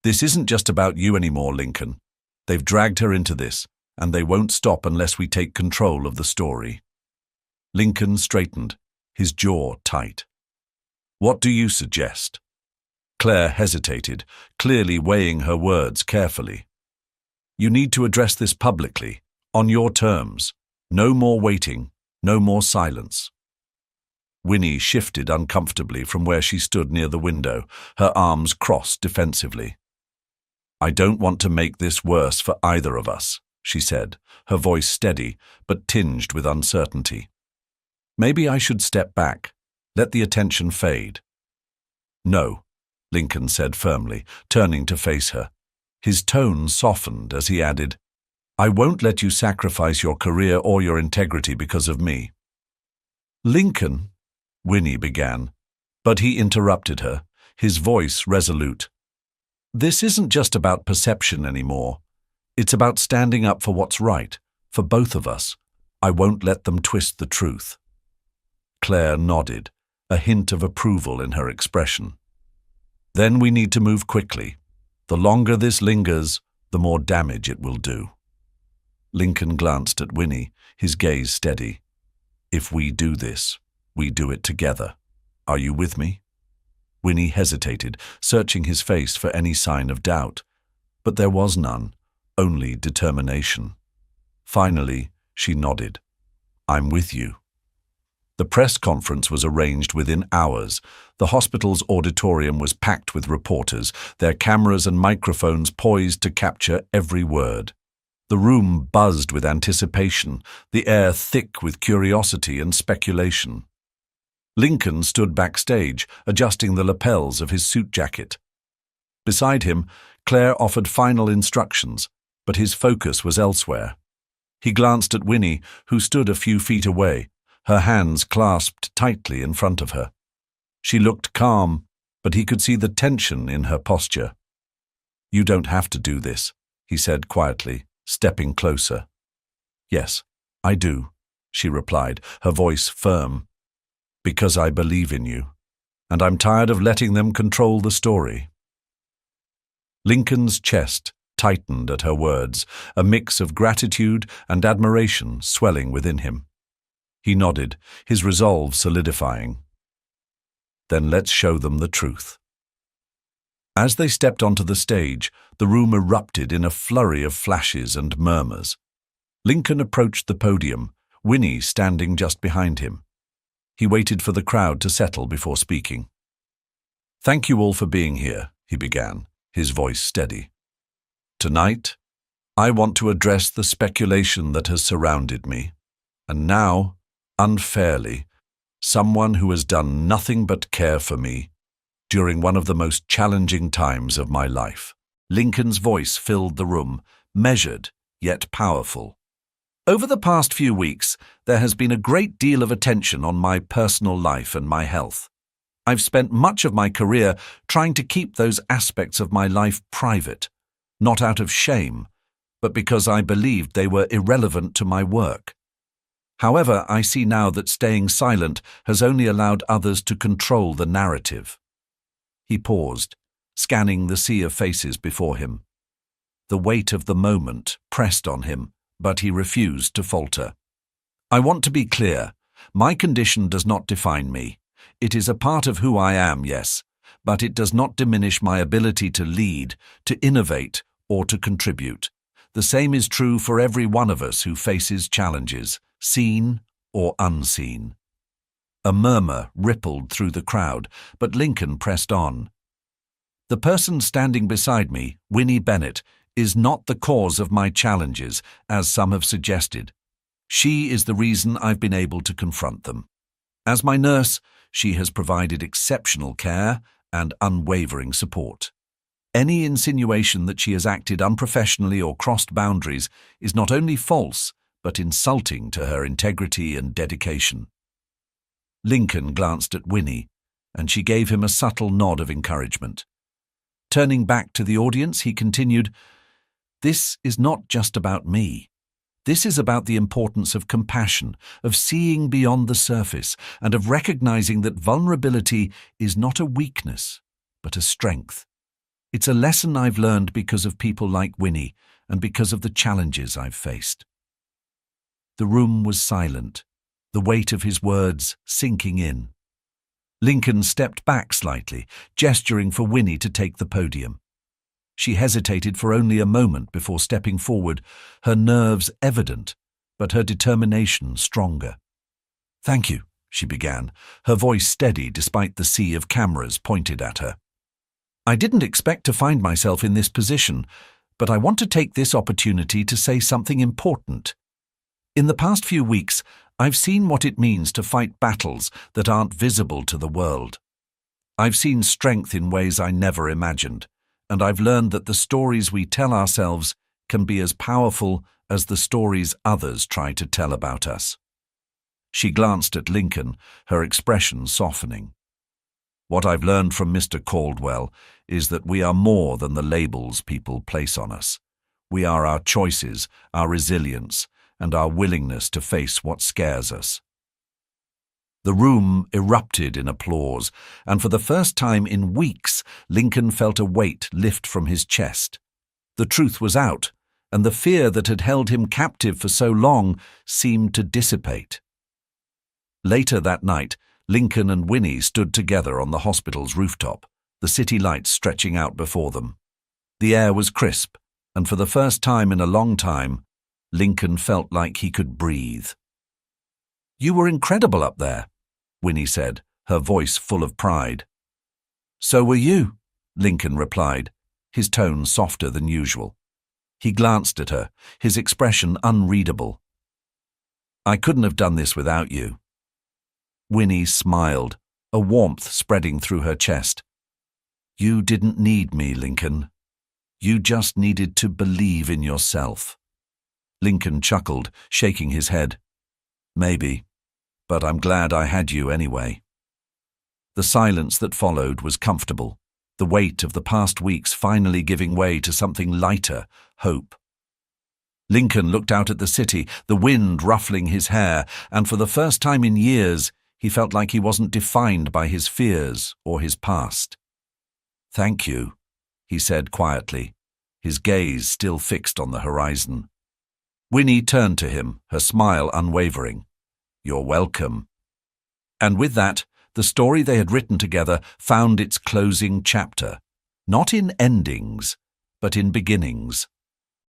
This isn't just about you anymore, Lincoln. They've dragged her into this, and they won't stop unless we take control of the story. Lincoln straightened, his jaw tight. What do you suggest? Claire hesitated, clearly weighing her words carefully. You need to address this publicly, on your terms. No more waiting, no more silence. Winnie shifted uncomfortably from where she stood near the window, her arms crossed defensively. I don't want to make this worse for either of us, she said, her voice steady but tinged with uncertainty. Maybe I should step back, let the attention fade. No, Lincoln said firmly, turning to face her. His tone softened as he added, I won't let you sacrifice your career or your integrity because of me. Lincoln, Winnie began, but he interrupted her, his voice resolute. This isn't just about perception anymore. It's about standing up for what's right, for both of us. I won't let them twist the truth. Claire nodded, a hint of approval in her expression. Then we need to move quickly. The longer this lingers, the more damage it will do. Lincoln glanced at Winnie, his gaze steady. If we do this, we do it together. Are you with me? Winnie hesitated, searching his face for any sign of doubt. But there was none, only determination. Finally, she nodded. I'm with you. The press conference was arranged within hours. The hospital's auditorium was packed with reporters, their cameras and microphones poised to capture every word. The room buzzed with anticipation, the air thick with curiosity and speculation. Lincoln stood backstage, adjusting the lapels of his suit jacket. Beside him, Claire offered final instructions, but his focus was elsewhere. He glanced at Winnie, who stood a few feet away, her hands clasped tightly in front of her. She looked calm, but he could see the tension in her posture. You don't have to do this, he said quietly, stepping closer. Yes, I do, she replied, her voice firm. Because I believe in you, and I'm tired of letting them control the story. Lincoln's chest tightened at her words, a mix of gratitude and admiration swelling within him. He nodded, his resolve solidifying. Then let's show them the truth. As they stepped onto the stage, the room erupted in a flurry of flashes and murmurs. Lincoln approached the podium, Winnie standing just behind him. He waited for the crowd to settle before speaking. Thank you all for being here, he began, his voice steady. Tonight, I want to address the speculation that has surrounded me, and now, unfairly, someone who has done nothing but care for me during one of the most challenging times of my life. Lincoln's voice filled the room, measured yet powerful. Over the past few weeks, there has been a great deal of attention on my personal life and my health. I've spent much of my career trying to keep those aspects of my life private, not out of shame, but because I believed they were irrelevant to my work. However, I see now that staying silent has only allowed others to control the narrative. He paused, scanning the sea of faces before him. The weight of the moment pressed on him, but he refused to falter. I want to be clear. My condition does not define me. It is a part of who I am, yes, but it does not diminish my ability to lead, to innovate, or to contribute. The same is true for every one of us who faces challenges, seen or unseen. A murmur rippled through the crowd, but Lincoln pressed on. The person standing beside me, Winnie Bennett, is not the cause of my challenges, as some have suggested. She is the reason I've been able to confront them. As my nurse, she has provided exceptional care and unwavering support. Any insinuation that she has acted unprofessionally or crossed boundaries is not only false, but insulting to her integrity and dedication." Lincoln glanced at Winnie, and she gave him a subtle nod of encouragement. Turning back to the audience, he continued, "This is not just about me. This is about the importance of compassion, of seeing beyond the surface, and of recognizing that vulnerability is not a weakness, but a strength. It's a lesson I've learned because of people like Winnie and because of the challenges I've faced." The room was silent, the weight of his words sinking in. Lincoln stepped back slightly, gesturing for Winnie to take the podium. She hesitated for only a moment before stepping forward, her nerves evident, but her determination stronger. "Thank you," she began, her voice steady despite the sea of cameras pointed at her. "I didn't expect to find myself in this position, but I want to take this opportunity to say something important. In the past few weeks, I've seen what it means to fight battles that aren't visible to the world. I've seen strength in ways I never imagined, and I've learned that the stories we tell ourselves can be as powerful as the stories others try to tell about us." She glanced at Lincoln, her expression softening. "What I've learned from Mr. Caldwell is that we are more than the labels people place on us. We are our choices, our resilience, and our willingness to face what scares us." The room erupted in applause, and for the first time in weeks, Lincoln felt a weight lift from his chest. The truth was out, and the fear that had held him captive for so long seemed to dissipate. Later that night, Lincoln and Winnie stood together on the hospital's rooftop, the city lights stretching out before them. The air was crisp, and for the first time in a long time, Lincoln felt like he could breathe. "You were incredible up there," Winnie said, her voice full of pride. "So were you," Lincoln replied, his tone softer than usual. He glanced at her, his expression unreadable. "I couldn't have done this without you." Winnie smiled, a warmth spreading through her chest. "You didn't need me, Lincoln. You just needed to believe in yourself." Lincoln chuckled, shaking his head. "Maybe, but I'm glad I had you anyway." The silence that followed was comfortable, the weight of the past weeks finally giving way to something lighter, hope. Lincoln looked out at the city, the wind ruffling his hair, and for the first time in years, he felt like he wasn't defined by his fears or his past. "Thank you," he said quietly, his gaze still fixed on the horizon. Winnie turned to him, her smile unwavering. "You're welcome." And with that, the story they had written together found its closing chapter, not in endings, but in beginnings.